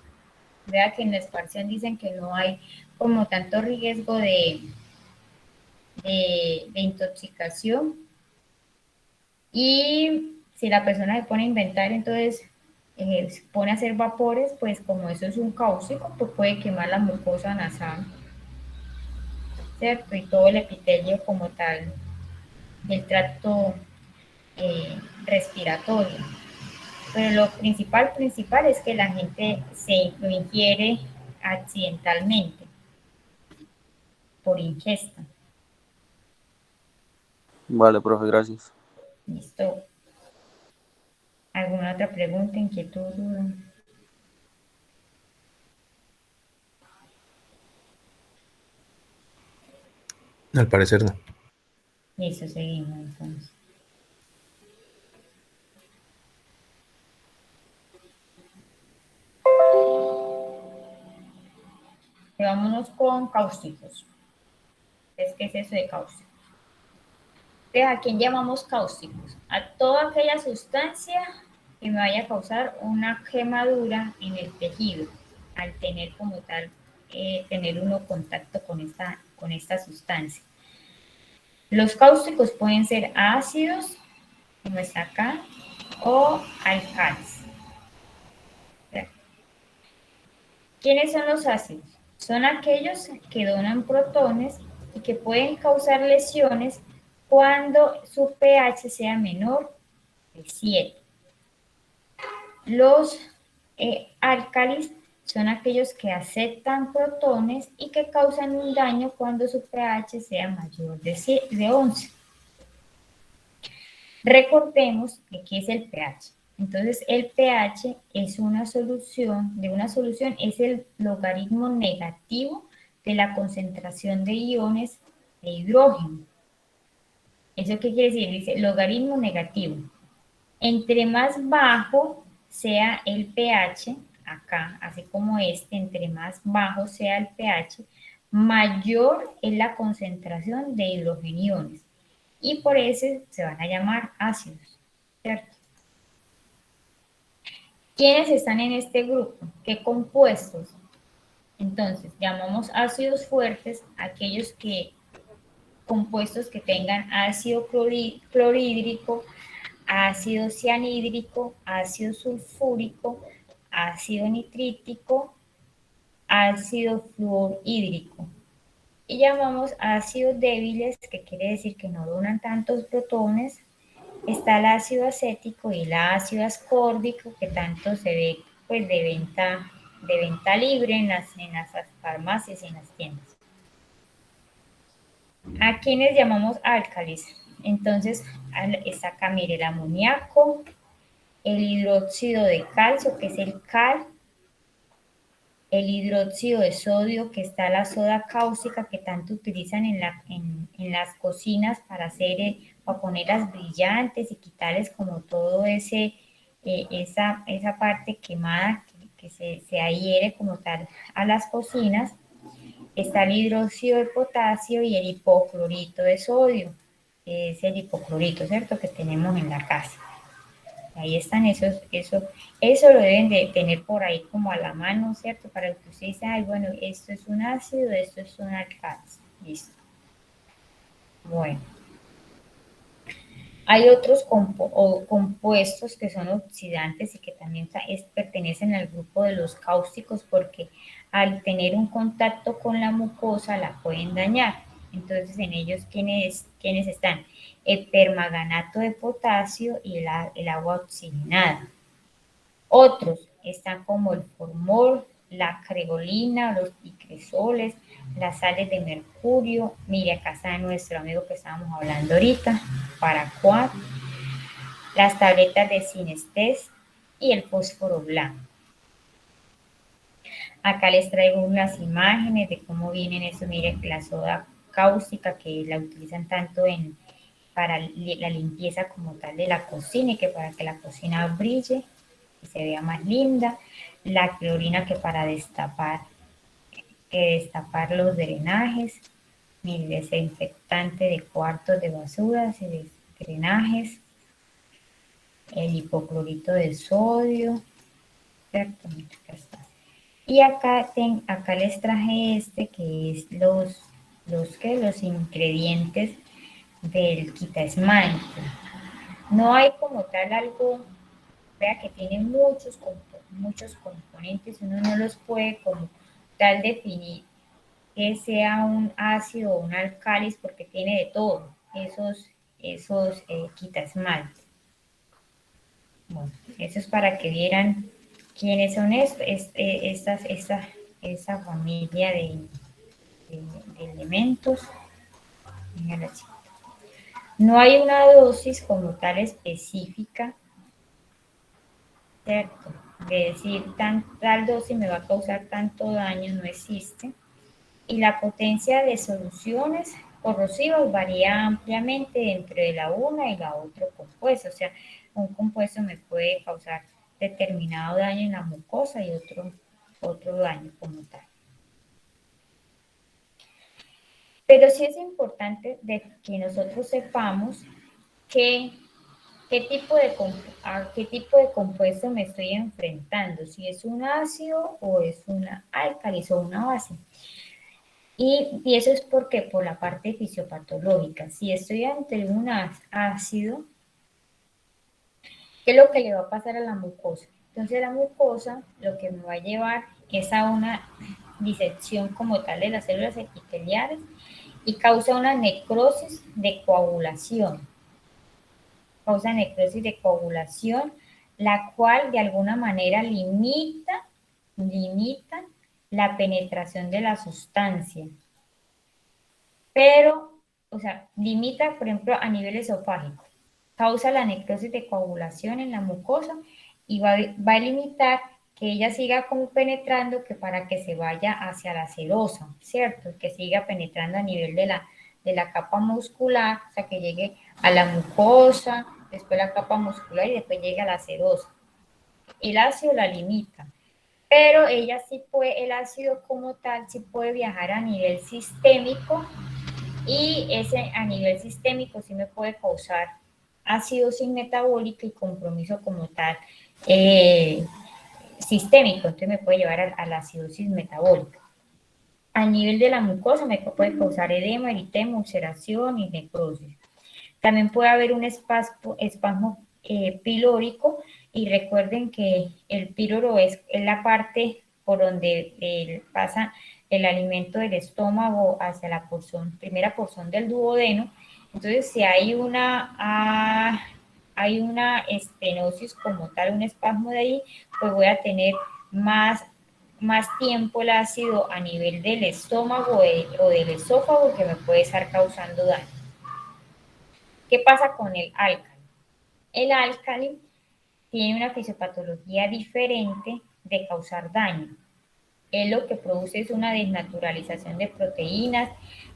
vea que en la esparción dicen que no hay como tanto riesgo de intoxicación. Y si la persona se pone a inventar, entonces se pone a hacer vapores, pues como eso es un cáustico, pues puede quemar la mucosa nasal, ¿cierto? Y todo el epitelio como tal del tracto respiratorio. Pero lo principal es que la gente se lo ingiere accidentalmente por ingesta. Vale, profe, gracias. ¿Listo? ¿Alguna otra pregunta, inquietud, duda? Al parecer no. Listo, seguimos entonces. Y vámonos con cáusticos. ¿Qué es eso de cáusticos? Entonces, ¿a quién llamamos cáusticos? A toda aquella sustancia que me vaya a causar una quemadura en el tejido, al tener como tal, tener uno contacto con esta sustancia. Los cáusticos pueden ser ácidos, como está acá, o alcalis. ¿Quiénes son los ácidos? Son aquellos que donan protones y que pueden causar lesiones cuando su pH sea menor de 7. Los álcalis son aquellos que aceptan protones y que causan un daño cuando su pH sea mayor de 11. Recordemos que ¿qué es el pH? Entonces, el pH es una solución es el logaritmo negativo de la concentración de iones de hidrógeno. ¿Eso qué quiere decir? Dice logaritmo negativo. Entre más bajo sea el pH, acá, así como entre más bajo sea el pH, mayor es la concentración de hidrogeniones. Y por eso se van a llamar ácidos, ¿cierto? ¿Quiénes están en este grupo? ¿Qué compuestos? Entonces, llamamos ácidos fuertes aquellos compuestos que tengan ácido clorhídrico, ácido cianhídrico, ácido sulfúrico, ácido nitrítico, ácido fluorhídrico. Y llamamos ácidos débiles, que quiere decir que no donan tantos protones. Está el ácido acético y el ácido ascórbico, que tanto se ve pues de venta libre en las farmacias y en las tiendas. ¿A quiénes llamamos álcalis? Entonces, está acá, mire, el amoníaco, el hidróxido de calcio, que es el cal, el hidróxido de sodio, que está la soda cáustica, que tanto utilizan en las cocinas para ponerlas brillantes y quitarles como todo esa parte quemada que se adhiere como tal a las cocinas. Está el hidróxido de potasio y el hipoclorito de sodio, que es el hipoclorito, ¿cierto? Que tenemos en la casa. Ahí están eso lo deben de tener por ahí como a la mano, ¿cierto? Para que usted diga, ay, bueno, esto es un ácido, esto es un alcalis. Listo. Bueno. Hay otros compuestos que son oxidantes y que también pertenecen al grupo de los cáusticos porque al tener un contacto con la mucosa la pueden dañar. Entonces, en ellos, ¿quiénes están? El permanganato de potasio y el agua oxigenada. Otros están como el formol, la cregolina, los dicresoles, las sales de mercurio. Mire, acá está nuestro amigo que estábamos hablando ahorita, paraquat, las tabletas de Sinestés y el fósforo blanco. Acá les traigo unas imágenes de cómo vienen eso. Mire, la soda cáustica que la utilizan tanto para la limpieza como tal de la cocina y que para que la cocina brille y se vea más linda. La clorina que para destapar destapar los drenajes, mi desinfectante de cuartos de basuras y de drenajes, el hipoclorito de sodio, ¿cierto? Acá está. Y acá les traje que es los ingredientes del quita esmalte. No hay como tal algo, vea que tiene muchos componentes, uno no los puede como tal definir que sea un ácido o un álcalis porque tiene de todo, esos quita esmalte. Bueno, eso es para que vieran quiénes son esta familia de elementos. No hay una dosis como tal específica, ¿cierto? De decir, tal dosis me va a causar tanto daño, no existe. Y la potencia de soluciones corrosivas varía ampliamente entre la una y la otra compuesta. O sea, un compuesto me puede causar determinado daño en la mucosa y otro daño como tal. Pero sí es importante que nosotros sepamos qué tipo de compuesto me estoy enfrentando, si es un ácido o es una álcalis o una base. Y eso es porque por la parte fisiopatológica, si estoy ante un ácido, ¿qué es lo que le va a pasar a la mucosa? Entonces la mucosa lo que me va a llevar es a una disección como tal de las células epiteliales y causa una necrosis de coagulación. Causa necrosis de coagulación, la cual de alguna manera limita la penetración de la sustancia. Pero, o sea, limita, por ejemplo, a nivel esofágico. Causa la necrosis de coagulación en la mucosa y va a limitar que ella siga como penetrando, que para que se vaya hacia la serosa, ¿cierto? Que siga penetrando a nivel de la capa muscular, o sea, que llegue a la mucosa, después la capa muscular y después llegue a la serosa. El ácido la limita, pero ella sí puede, el ácido como tal, sí puede viajar a nivel sistémico y ese a nivel sistémico sí me puede causar acidosis metabólica y compromiso como tal sistémico, entonces me puede llevar a la acidosis metabólica. A nivel de la mucosa me puede causar edema, eritema, ulceración y necrosis. También puede haber un espasmo pilórico y recuerden que el píloro es la parte por donde pasa el alimento del estómago hacia la primera porción del duodeno. Entonces, si hay una estenosis como tal, un espasmo de ahí, pues voy a tener más tiempo el ácido a nivel del estómago o del esófago que me puede estar causando daño. ¿Qué pasa con el álcali? El álcali tiene una fisiopatología diferente de causar daño. Él lo que produce es una desnaturalización de proteínas,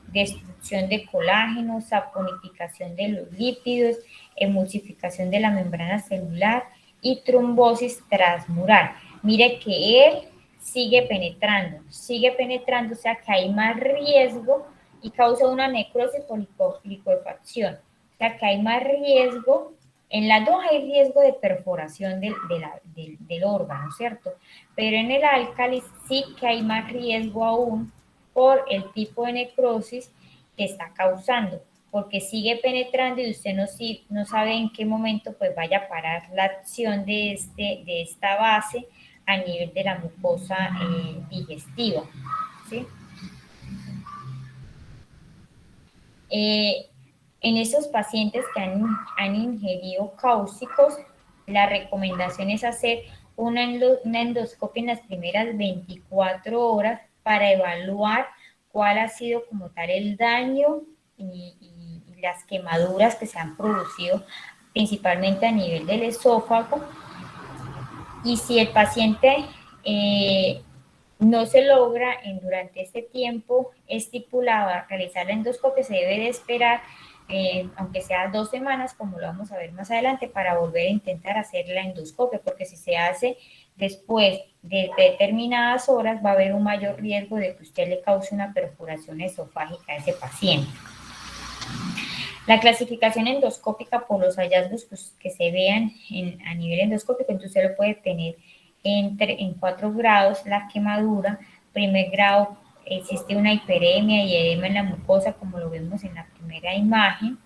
destrucción de colágeno, saponificación de los lípidos, emulsificación de la membrana celular y trombosis transmural. Mire que él sigue penetrando, o sea que hay más riesgo y causa una necrosis por licuefacción. O sea que hay más riesgo, en las dos hay riesgo de perforación del órgano, ¿cierto? Pero en el álcali sí que hay más riesgo aún por el tipo de necrosis que está causando, porque sigue penetrando y usted no sabe en qué momento pues vaya a parar la acción de esta base a nivel de la mucosa digestiva, ¿sí? En esos pacientes que han ingerido cáusticos, la recomendación es hacer una endoscopia en las primeras 24 horas para evaluar cuál ha sido como tal el daño y las quemaduras que se han producido principalmente a nivel del esófago. Y si el paciente no se logra durante este tiempo estipulado a realizar la endoscopia, se debe de esperar, aunque sea 2 semanas, como lo vamos a ver más adelante, para volver a intentar hacer la endoscopia, porque si se hace después de determinadas horas va a haber un mayor riesgo de que usted le cause una perforación esofágica a ese paciente. La clasificación endoscópica por los hallazgos que se vean a nivel endoscópico, entonces usted lo puede tener en 4 grados la quemadura. Primer grado, existe una hiperemia y edema en la mucosa, como lo vemos en la primera imagen.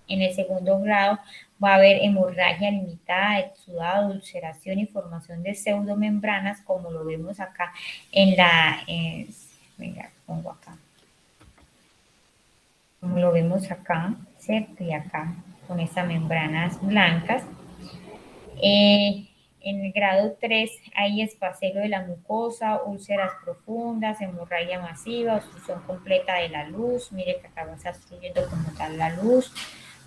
En el segundo grado va a haber hemorragia limitada, exudado, ulceración y formación de pseudomembranas, como lo vemos acá en la... venga, pongo acá. Como lo vemos acá, ¿cierto? Y acá, con esas membranas blancas. En el grado 3 hay espacelo de la mucosa, úlceras profundas, hemorragia masiva, obstrucción completa de la luz. Mire que acá está fluyendo como tal la luz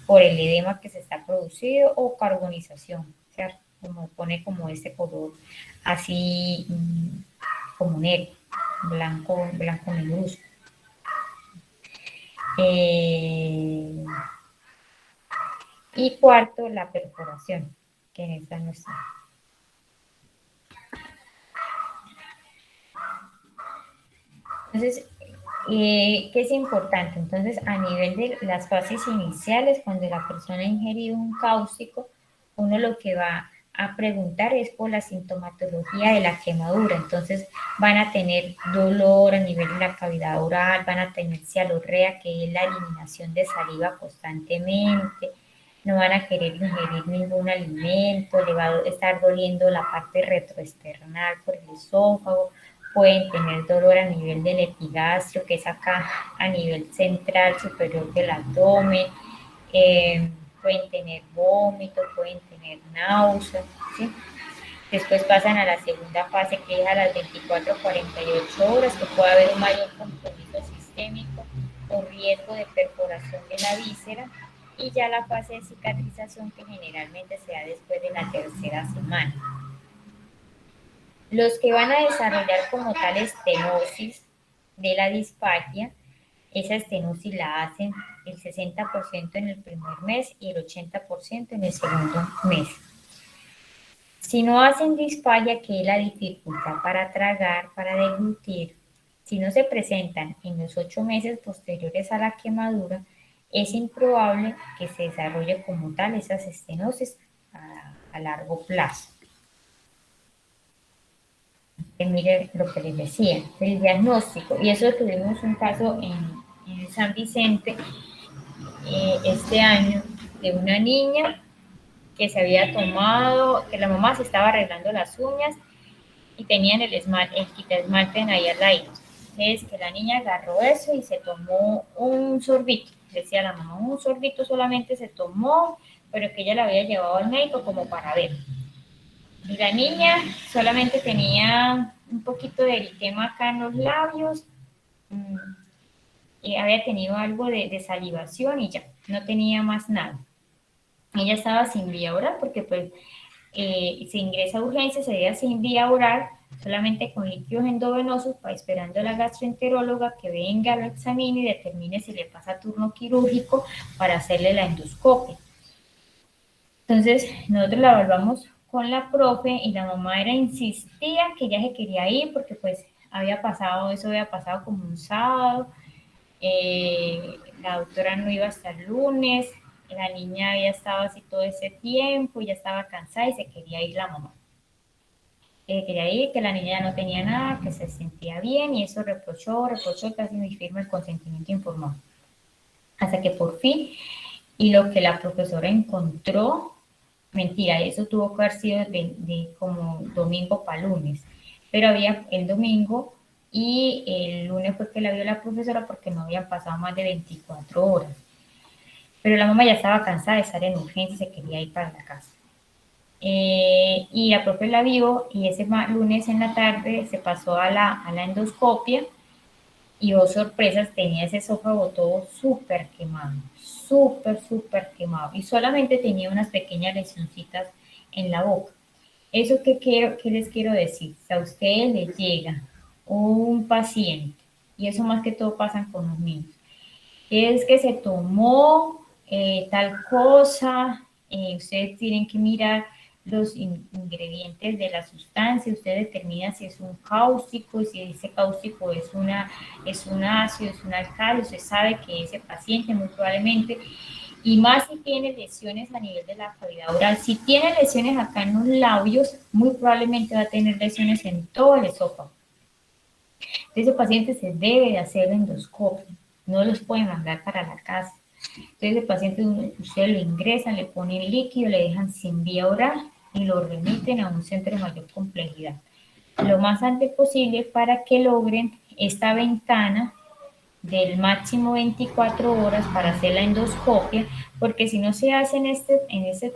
por el edema que se está producido o carbonización, ¿cierto? Como pone como este color así como negro, blanco negruzco. Y cuarto, la perforación, que en esta no está. Entonces, ¿qué es importante? Entonces, a nivel de las fases iniciales, cuando la persona ha ingerido un cáustico, uno lo que va a preguntar es por la sintomatología de la quemadura. Entonces, van a tener dolor a nivel de la cavidad oral, van a tener cialorrea, que es la eliminación de saliva constantemente, no van a querer ingerir ningún alimento, le va a estar doliendo la parte retroesternal por el esófago, pueden tener dolor a nivel del epigastrio, que es acá a nivel central superior del abdomen, pueden tener vómito, pueden tener náuseas, ¿sí? Después pasan a la segunda fase, que es a las 24 a 48 horas, que puede haber un mayor compromiso sistémico o riesgo de perforación de la víscera, y ya la fase de cicatrización, que generalmente se da después de la tercera semana. Los que van a desarrollar como tal estenosis de la disfagia, esa estenosis la hacen el 60% en el primer mes y el 80% en el segundo mes. Si no hacen disfagia, que es la dificultad para tragar, para deglutir, si no se presentan en los 8 meses posteriores a la quemadura, es improbable que se desarrolle como tal esas estenosis a largo plazo. Mire lo que les decía, el diagnóstico, y eso tuvimos un caso en San Vicente este año de una niña que se había tomado, que la mamá se estaba arreglando las uñas y tenían el quita esmalte ahí al lado. Es que la niña agarró eso y se tomó un sorbito, decía la mamá, un sorbito solamente se tomó, pero que ella la había llevado al médico como para ver. Y la niña solamente tenía un poquito de eritema acá en los labios, y había tenido algo de salivación y ya, no tenía más nada. Ella estaba sin vía oral porque pues se ingresa a urgencias, se deja sin vía oral, solamente con líquidos endovenosos, esperando a la gastroenteróloga que venga, lo examine y determine si le pasa turno quirúrgico para hacerle la endoscopia. Entonces, nosotros la evaluamos con la profe y la mamá insistía que ella se quería ir porque pues eso había pasado como un sábado, la doctora no iba hasta el lunes, la niña había estado así todo ese tiempo, ya estaba cansada y se quería ir la mamá. Quería ir, que la niña ya no tenía nada, que se sentía bien y eso reprochó, casi me firma el consentimiento informado. Hasta que por fin, y lo que la profesora encontró, mentira, eso tuvo que haber sido de como domingo para lunes, pero había el domingo y el lunes fue que la vio la profesora porque no habían pasado más de 24 horas. Pero la mamá ya estaba cansada de estar en urgencia y se quería ir para la casa. Y la profe la vio y ese lunes en la tarde se pasó a la endoscopia y oh sorpresas, tenía ese esófago todo súper quemado, súper quemado, y solamente tenía unas pequeñas lesioncitas en la boca. Eso ¿qué les quiero decir? Si a ustedes les llega un paciente, y eso más que todo pasa con los niños, es que se tomó tal cosa, ustedes tienen que mirar ingredientes de la sustancia, usted determina si es un cáustico, y si ese cáustico es un ácido, es un alcali, usted sabe que ese paciente muy probablemente, y más si tiene lesiones a nivel de la cavidad oral, si tiene lesiones acá en los labios, muy probablemente va a tener lesiones en todo el esófago. Ese paciente se debe de hacer endoscopia, no los pueden mandar para la casa. Entonces el paciente, ustedes lo ingresan, le ponen líquido, le dejan sin vía oral y lo remiten a un centro de mayor complejidad lo más antes posible para que logren esta ventana del máximo 24 horas para hacer la endoscopia, porque si no se hace en este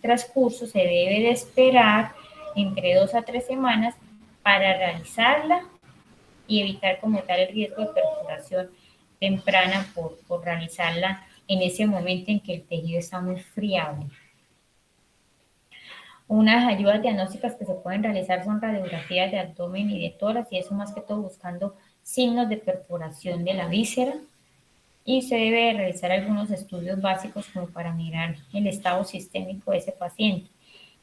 transcurso se debe de esperar entre 2 a 3 semanas para realizarla y evitar como tal el riesgo de perforación temprana por realizarla en ese momento en que el tejido está muy friable. Unas ayudas diagnósticas que se pueden realizar son radiografías de abdomen y de tórax, y eso más que todo buscando signos de perforación de la víscera, y se debe realizar algunos estudios básicos como para mirar el estado sistémico de ese paciente.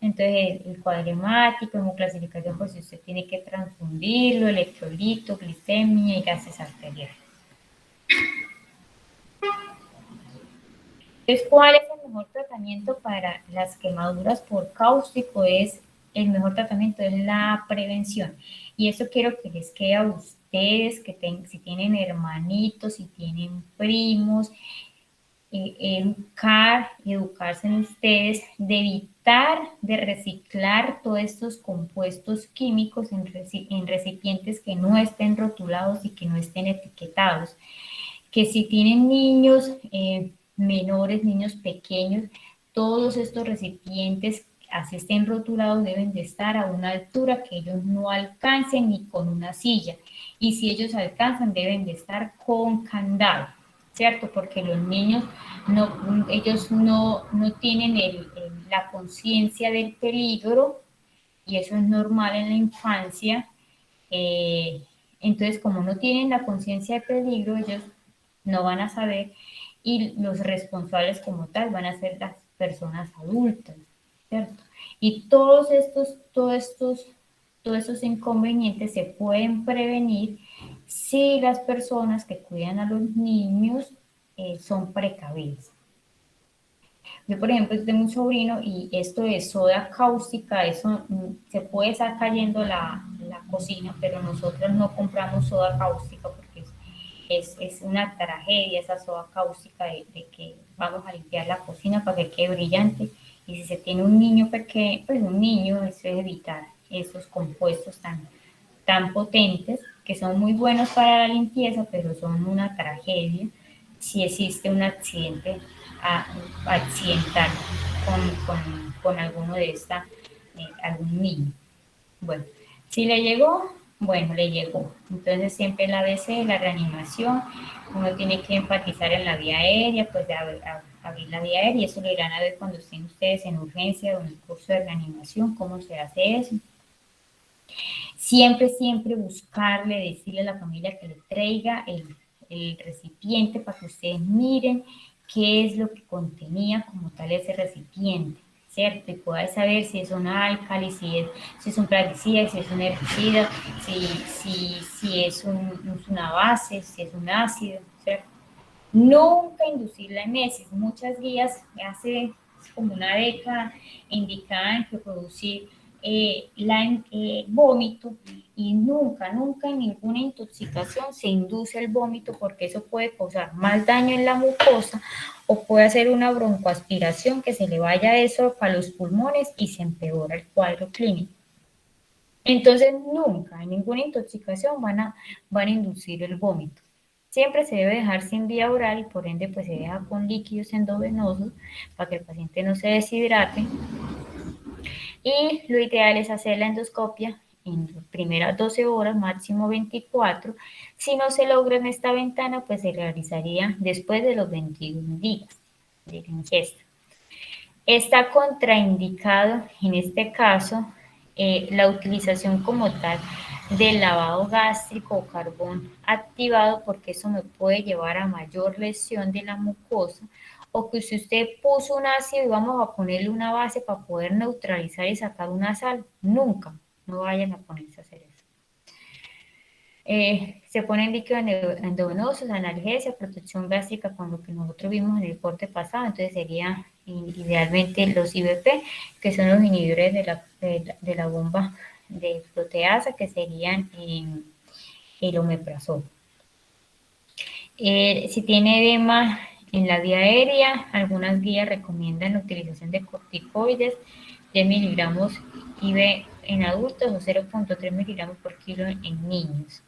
Entonces, el cuadro hemático, hemoclasificación, pues si usted tiene que transfundirlo, electrolito, glicemia y gases arteriales. Entonces, ¿cuál es el mejor tratamiento para las quemaduras por cáustico? El mejor tratamiento es la prevención. Y eso quiero que les quede a ustedes, si tienen hermanitos, si tienen primos, educarse en ustedes, de evitar de reciclar todos estos compuestos químicos en recipientes que no estén rotulados y que no estén etiquetados. Que si tienen niños menores, niños pequeños, todos estos recipientes, así estén rotulados, deben de estar a una altura que ellos no alcancen ni con una silla. Y si ellos alcanzan, deben de estar con candado, ¿cierto? Porque los niños ellos no tienen la conciencia del peligro, y eso es normal en la infancia. Entonces, como no tienen la conciencia de peligro, ellos no van a saber, y los responsables como tal van a ser las personas adultas, ¿cierto? Y todos estos inconvenientes se pueden prevenir si las personas que cuidan a los niños son precavidas. Yo, por ejemplo, tengo un sobrino y esto de soda cáustica, eso se puede estar cayendo la cocina, pero nosotros no compramos soda cáustica porque es una tragedia esa soda cáustica de que vamos a limpiar la cocina para que quede brillante. Y si se tiene un niño pequeño, pues un niño, eso es evitar esos compuestos tan potentes que son muy buenos para la limpieza, pero son una tragedia si existe un accidente accidental con alguno de algún niño. Bueno, si le llegó, bueno, le llegó. Entonces siempre la ABC, la reanimación, uno tiene que enfatizar en la vía aérea, pues de abrir la vía aérea, y eso lo irán a ver cuando estén ustedes en urgencia o en el curso de reanimación, cómo se hace eso. Siempre buscarle, decirle a la familia que le traiga el recipiente para que ustedes miren qué es lo que contenía como tal ese recipiente, ¿cierto? Y poder saber si es un álcali, si es un plaguicida, si es un herbicida, si es una base, si es un ácido, ¿cierto? Nunca inducir la emesis. Muchas guías hace como una década indicaban que producir vómito, y nunca en ninguna intoxicación se induce el vómito, porque eso puede causar más daño en la mucosa o puede hacer una broncoaspiración que se le vaya eso para los pulmones y se empeora el cuadro clínico. Entonces nunca en ninguna intoxicación van a inducir el vómito. Siempre se debe dejar sin vía oral y por ende pues se deja con líquidos endovenosos para que el paciente no se deshidrate. Y lo ideal es hacer la endoscopia en las primeras 12 horas, máximo 24. Si no se logra en esta ventana, pues se realizaría después de los 21 días de la ingesta. Está contraindicado en este caso la utilización como tal del lavado gástrico o carbón activado, porque eso me puede llevar a mayor lesión de la mucosa o que si usted puso un ácido y vamos a ponerle una base para poder neutralizar y sacar una sal, nunca, no vayan a ponerse a hacer eso. Se ponen líquidos endovenosos, analgesia, protección gástrica, con lo que nosotros vimos en el corte pasado, entonces sería idealmente los IBP, que son los inhibidores de la bomba de proteasa, que serían el omeprazol. Si tiene edema en la vía aérea, algunas guías recomiendan la utilización de corticoides, 10 miligramos IV en adultos o 0.3 miligramos por kilo en niños.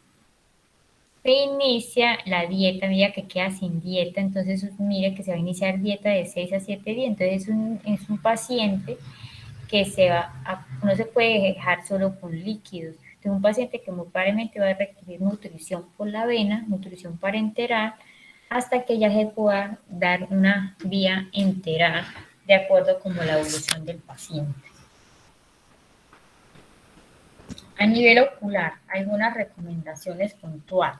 Se inicia la dieta, mira que queda sin dieta, entonces mire que se va a iniciar dieta de 6 a 7 días, entonces es un paciente que no se puede dejar solo con líquidos. Es un paciente que muy probablemente va a requerir nutrición por la vena, nutrición parenteral, hasta que ya se pueda dar una vía enteral de acuerdo con la evolución del paciente. A nivel ocular, algunas recomendaciones puntuales.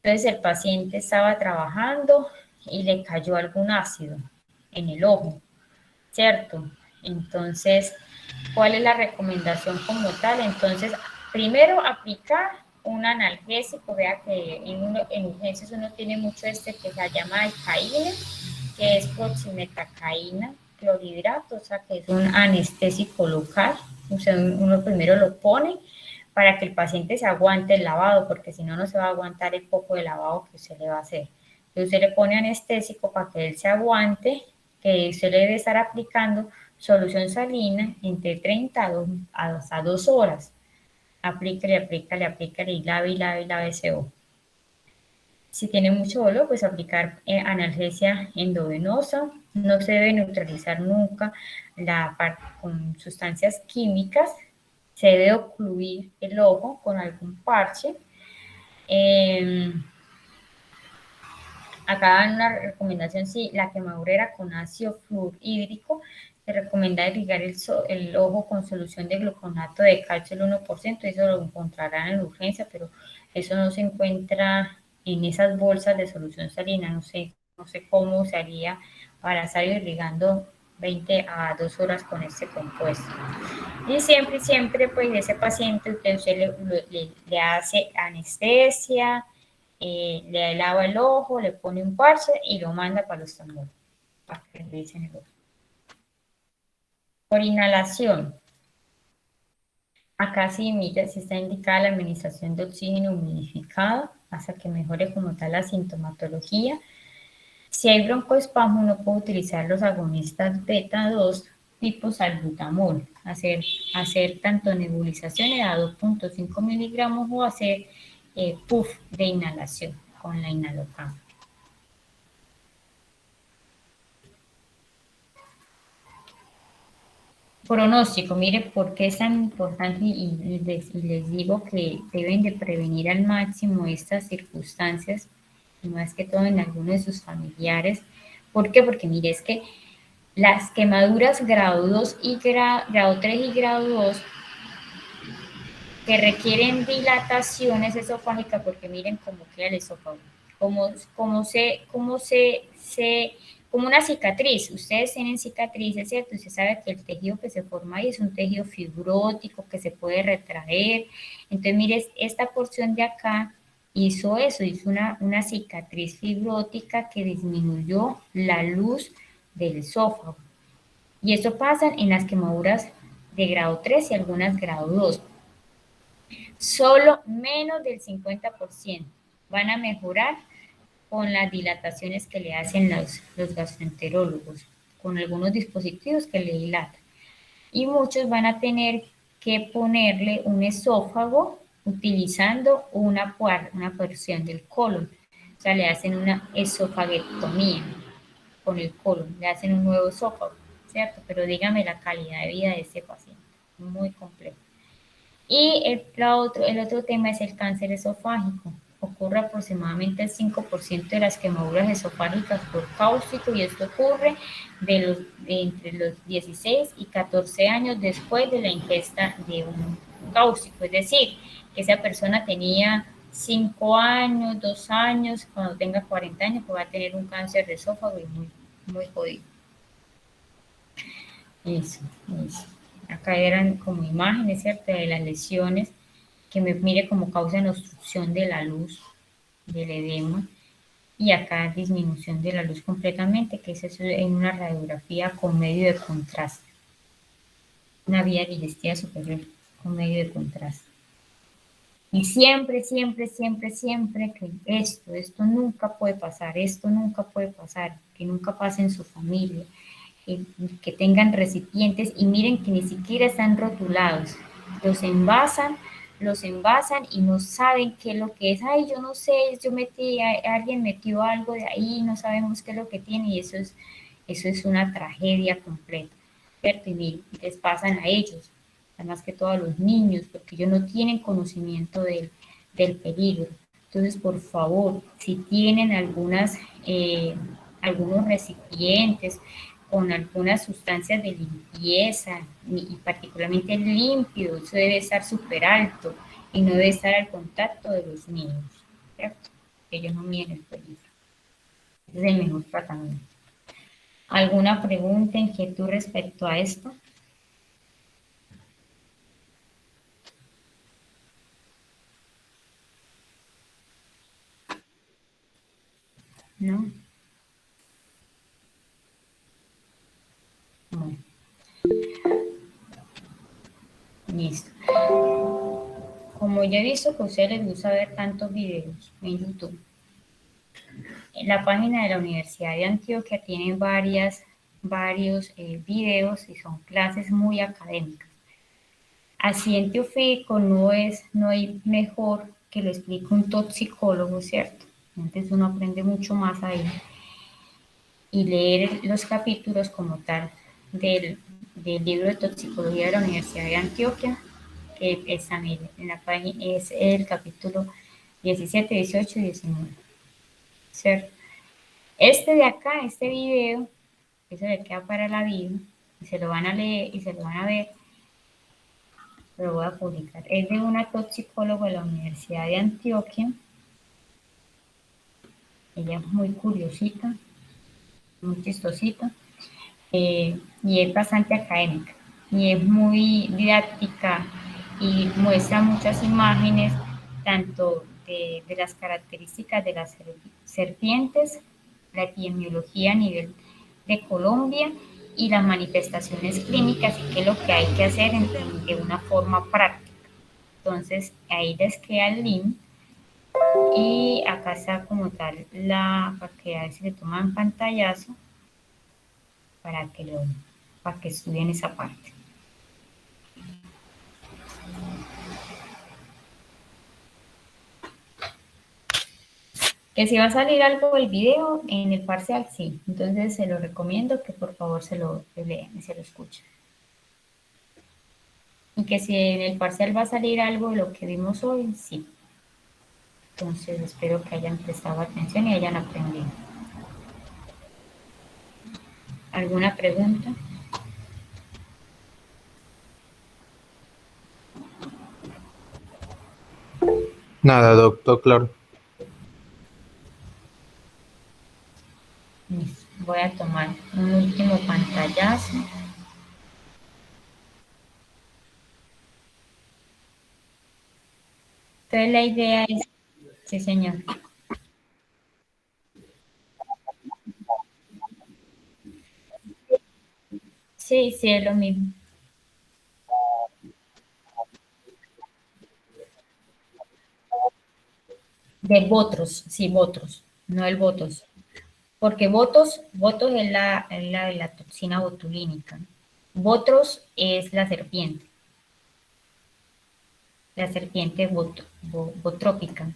Entonces el paciente estaba trabajando y le cayó algún ácido en el ojo, ¿cierto? Entonces, ¿cuál es la recomendación como tal? Entonces, primero aplicar un analgésico, vea que en urgencias uno tiene mucho que se llama alcaína, que es proximetacaína, clorhidrato, o sea que es un anestésico local, o sea, uno primero lo pone para que el paciente se aguante el lavado, porque si no, no se va a aguantar el poco de lavado que usted le va a hacer. Entonces usted le pone anestésico para que él se aguante, que usted le debe estar aplicando solución salina entre 30 a 2 horas. Aplícale y lave ese ojo. Si tiene mucho dolor, pues aplicar analgesia endovenosa. No se debe neutralizar nunca con sustancias químicas. Se debe ocluir el ojo con algún parche. Acá dan una recomendación, si la quemadura era con ácido fluorhídrico, se recomienda irrigar el ojo con solución de gluconato de calcio el 1%, eso lo encontrarán en la urgencia, pero eso no se encuentra en esas bolsas de solución salina, no sé cómo se haría para estar irrigando 20 a 2 horas con este compuesto. Y siempre, pues ese paciente usted le hace anestesia, le lava el ojo, le pone un parche y lo manda para los tambores, para que le dicen el ojo. Por inhalación. Acá sí, mira, sí está indicada la administración de oxígeno humidificado hasta que mejore como tal la sintomatología. Si hay broncoespasmo, uno puede utilizar los agonistas beta 2 tipo salbutamol, hacer tanto nebulizaciones a 2.5 miligramos o hacer puff de inhalación con la inhalocam. Pronóstico, mire por qué es tan importante y les digo que deben de prevenir al máximo estas circunstancias, y más que todo en algunos de sus familiares. ¿Por qué? Porque mire, es que las quemaduras grado 2 y grado 3 y grado 2 que requieren dilataciones esofágicas, porque miren cómo queda el esófago, como una cicatriz. Ustedes tienen cicatrices, ¿cierto? Usted sabe que el tejido que se forma ahí es un tejido fibrótico que se puede retraer. Entonces, mire, esta porción de acá hizo eso, hizo una cicatriz fibrótica que disminuyó la luz del esófago. Y eso pasa en las quemaduras de grado 3 y algunas grado 2. Solo menos del 50% van a mejorar con las dilataciones que le hacen los gastroenterólogos, con algunos dispositivos que le dilatan. Y muchos van a tener que ponerle un esófago utilizando una porción del colon. O sea, le hacen una esofaguectomía con el colon, le hacen un nuevo esófago, ¿cierto? Pero dígame la calidad de vida de ese paciente, muy complejo. Y el otro tema es el cáncer esofágico. Ocurre aproximadamente el 5% de las quemaduras esofágicas por cáustico, y esto ocurre entre los 16 y 14 años después de la ingesta de un cáustico. Es decir, que esa persona tenía 5 años, 2 años, cuando tenga 40 años pues va a tener un cáncer de esófago y muy jodido. Eso, eso. Acá eran como imágenes, ¿cierto? De las lesiones, que me mire como causan obstrucción de la luz, del edema, y acá disminución de la luz completamente, que es eso en una radiografía con medio de contraste. Una vía digestiva superior con medio de contraste. Y siempre, siempre, siempre, siempre que esto nunca puede pasar, esto nunca puede pasar, que nunca pase en su familia, que tengan recipientes y miren que ni siquiera están rotulados, los envasan y no saben qué es lo que es. Ay, yo no sé, yo metí, alguien metió algo de ahí, no sabemos qué es lo que tiene y eso es una tragedia completa, ¿cierto? Y miren, les pasan a ellos, además que todos los niños, porque ellos no tienen conocimiento del peligro. Entonces, por favor, si tienen algunos recipientes con algunas sustancias de limpieza y particularmente limpio, eso debe estar súper alto y no debe estar al contacto de los niños, ¿cierto? Ellos no miden el peligro. Ese es el mejor tratamiento. ¿Alguna pregunta, inquietud respecto a esto? ¿No? Bueno. Listo. Como ya he visto que a ustedes les gusta ver tantos videos en YouTube, en la página de la Universidad de Antioquia tiene varios videos y son clases muy académicas. Así en teofísico no hay mejor que lo explique un toxicólogo, ¿cierto? Entonces uno aprende mucho más ahí. Y leer los capítulos como tal del libro de toxicología de la Universidad de Antioquia, que es también en la página, es el capítulo 17, 18 y 19, ¿cierto? Este de acá, este video, eso le queda para la vida, y se lo van a leer y se lo van a ver, lo voy a publicar. Es de una toxicóloga de la Universidad de Antioquia. Ella es muy curiosita, muy chistosita, y es bastante académica, y es muy didáctica, y muestra muchas imágenes, tanto de las características de las serpientes, la epidemiología a nivel de Colombia, y las manifestaciones clínicas, y qué es lo que hay que hacer de una forma práctica. Entonces, ahí les queda el link. Y acá está como tal para que a ver si le toman pantallazo para que estudien esa parte. Que si va a salir algo del video en el parcial, sí. Entonces se lo recomiendo que por favor se lo lean y se lo escuchen. Y que si en el parcial va a salir algo de lo que vimos hoy, sí. Entonces espero que hayan prestado atención y hayan aprendido. ¿Alguna pregunta? Nada, doctor, claro. Voy a tomar un último pantallazo. Entonces la idea es, sí señor. Sí, sí, es lo mismo. De Botros, sí, Botros, no el Botos. Porque Botos es la de la toxina botulínica. Botros es la serpiente botrópica,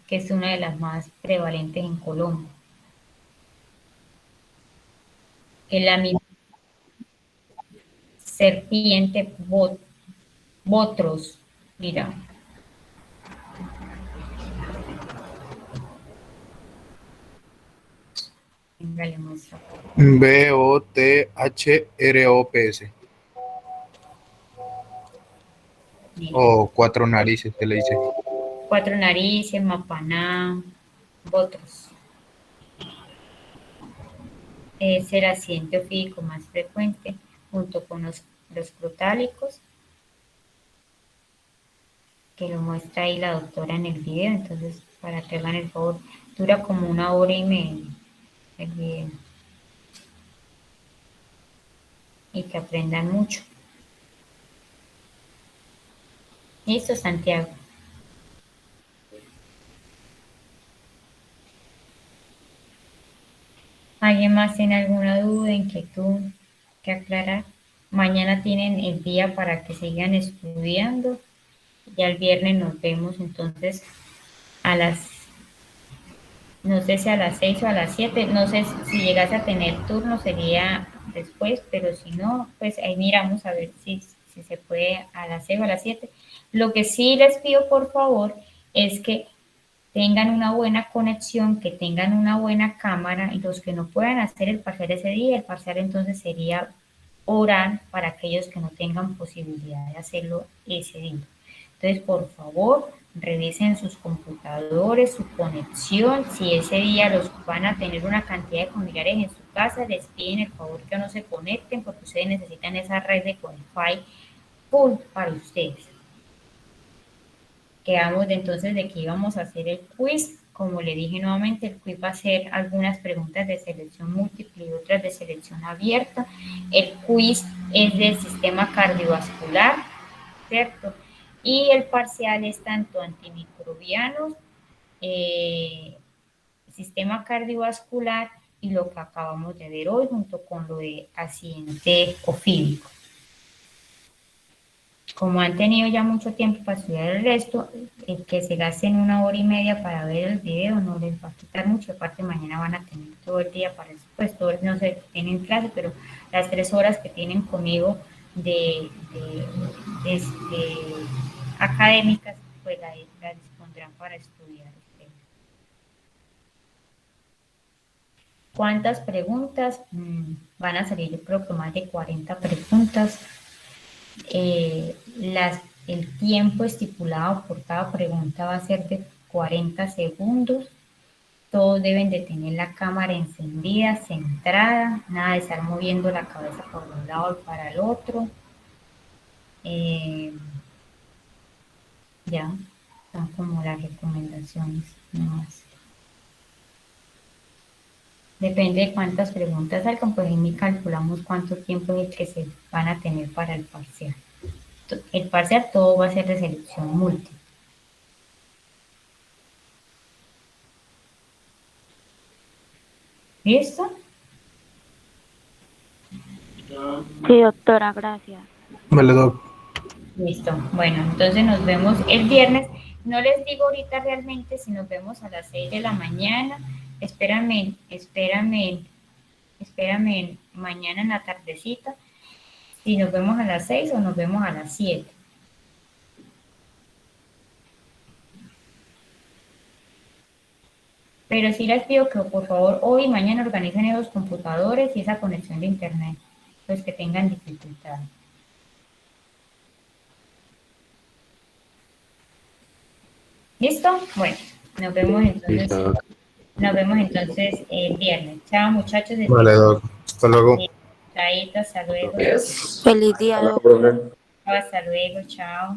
que es una de las más prevalentes en Colombia. Es la misma serpiente Botros, mira. Venga, le muestro. BOTHROPS. Mira. O cuatro narices, que le dice. Cuatro narices, mapaná, Botros. es el accidente ofídico más frecuente, junto con los crotálicos, que lo muestra ahí la doctora en el video. Entonces, para que hagan el favor, dura como 1 hora y media el video. Y que aprendan mucho. Listo, Santiago. ¿Alguien más tiene alguna duda, inquietud que aclarar? Mañana tienen el día para que sigan estudiando. Ya el viernes nos vemos entonces a no sé si a las 6 o a las 7, no sé si llegas a tener turno sería después, pero si no, pues ahí miramos a ver si se puede a las 6 o a las 7. Lo que sí les pido por favor es que tengan una buena conexión, que tengan una buena cámara, y los que no puedan hacer el parcial ese día, el parcial entonces sería oral para aquellos que no tengan posibilidad de hacerlo ese día. Entonces, por favor, revisen sus computadores, su conexión. Si ese día los van a tener una cantidad de familiares en su casa, les piden el favor que no se conecten porque ustedes necesitan esa red de Wi-Fi full para ustedes. Quedamos entonces de que íbamos a hacer el quiz. Como le dije nuevamente, el quiz va a ser algunas preguntas de selección múltiple y otras de selección abierta. El quiz es del sistema cardiovascular, ¿cierto? Y el parcial es tanto antimicrobianos, sistema cardiovascular y lo que acabamos de ver hoy junto con lo de accidente ofídico. Como han tenido ya mucho tiempo para estudiar el resto, el que se gasten 1 hora y media para ver el video no les va a quitar mucho. Aparte, mañana van a tener todo el día para eso, pues todos no se tienen clase, pero las 3 horas que tienen conmigo de académicas, pues la dispondrán para estudiar ustedes. ¿Cuántas preguntas? Van a salir, yo creo que más de 40 preguntas. El tiempo estipulado por cada pregunta va a ser de 40 segundos. Todos deben de tener la cámara encendida, centrada, nada de estar moviendo la cabeza por un lado y para el otro. Ya, son como las recomendaciones nomás. Depende de cuántas preguntas salgan, pues en mí calculamos cuánto tiempo es el que se van a tener para el parcial. El parcial todo va a ser de selección múltiple. ¿Listo? Sí, doctora, gracias. Vale, doc. Listo. Bueno, entonces nos vemos el viernes. No les digo ahorita realmente si nos vemos a las 6 de la mañana. Espérame mañana en la tardecita. Si nos vemos a las 6 o nos vemos a las 7. Pero sí les pido que por favor hoy y mañana organicen esos computadores y esa conexión de internet, pues que tengan dificultades. ¿Listo? Bueno, nos vemos entonces. Listo, doc. Nos vemos entonces el viernes. Chao, muchachos. Vale, doc. Hasta luego. Chaito, hasta luego. Feliz día, doctora. Hasta luego, chao.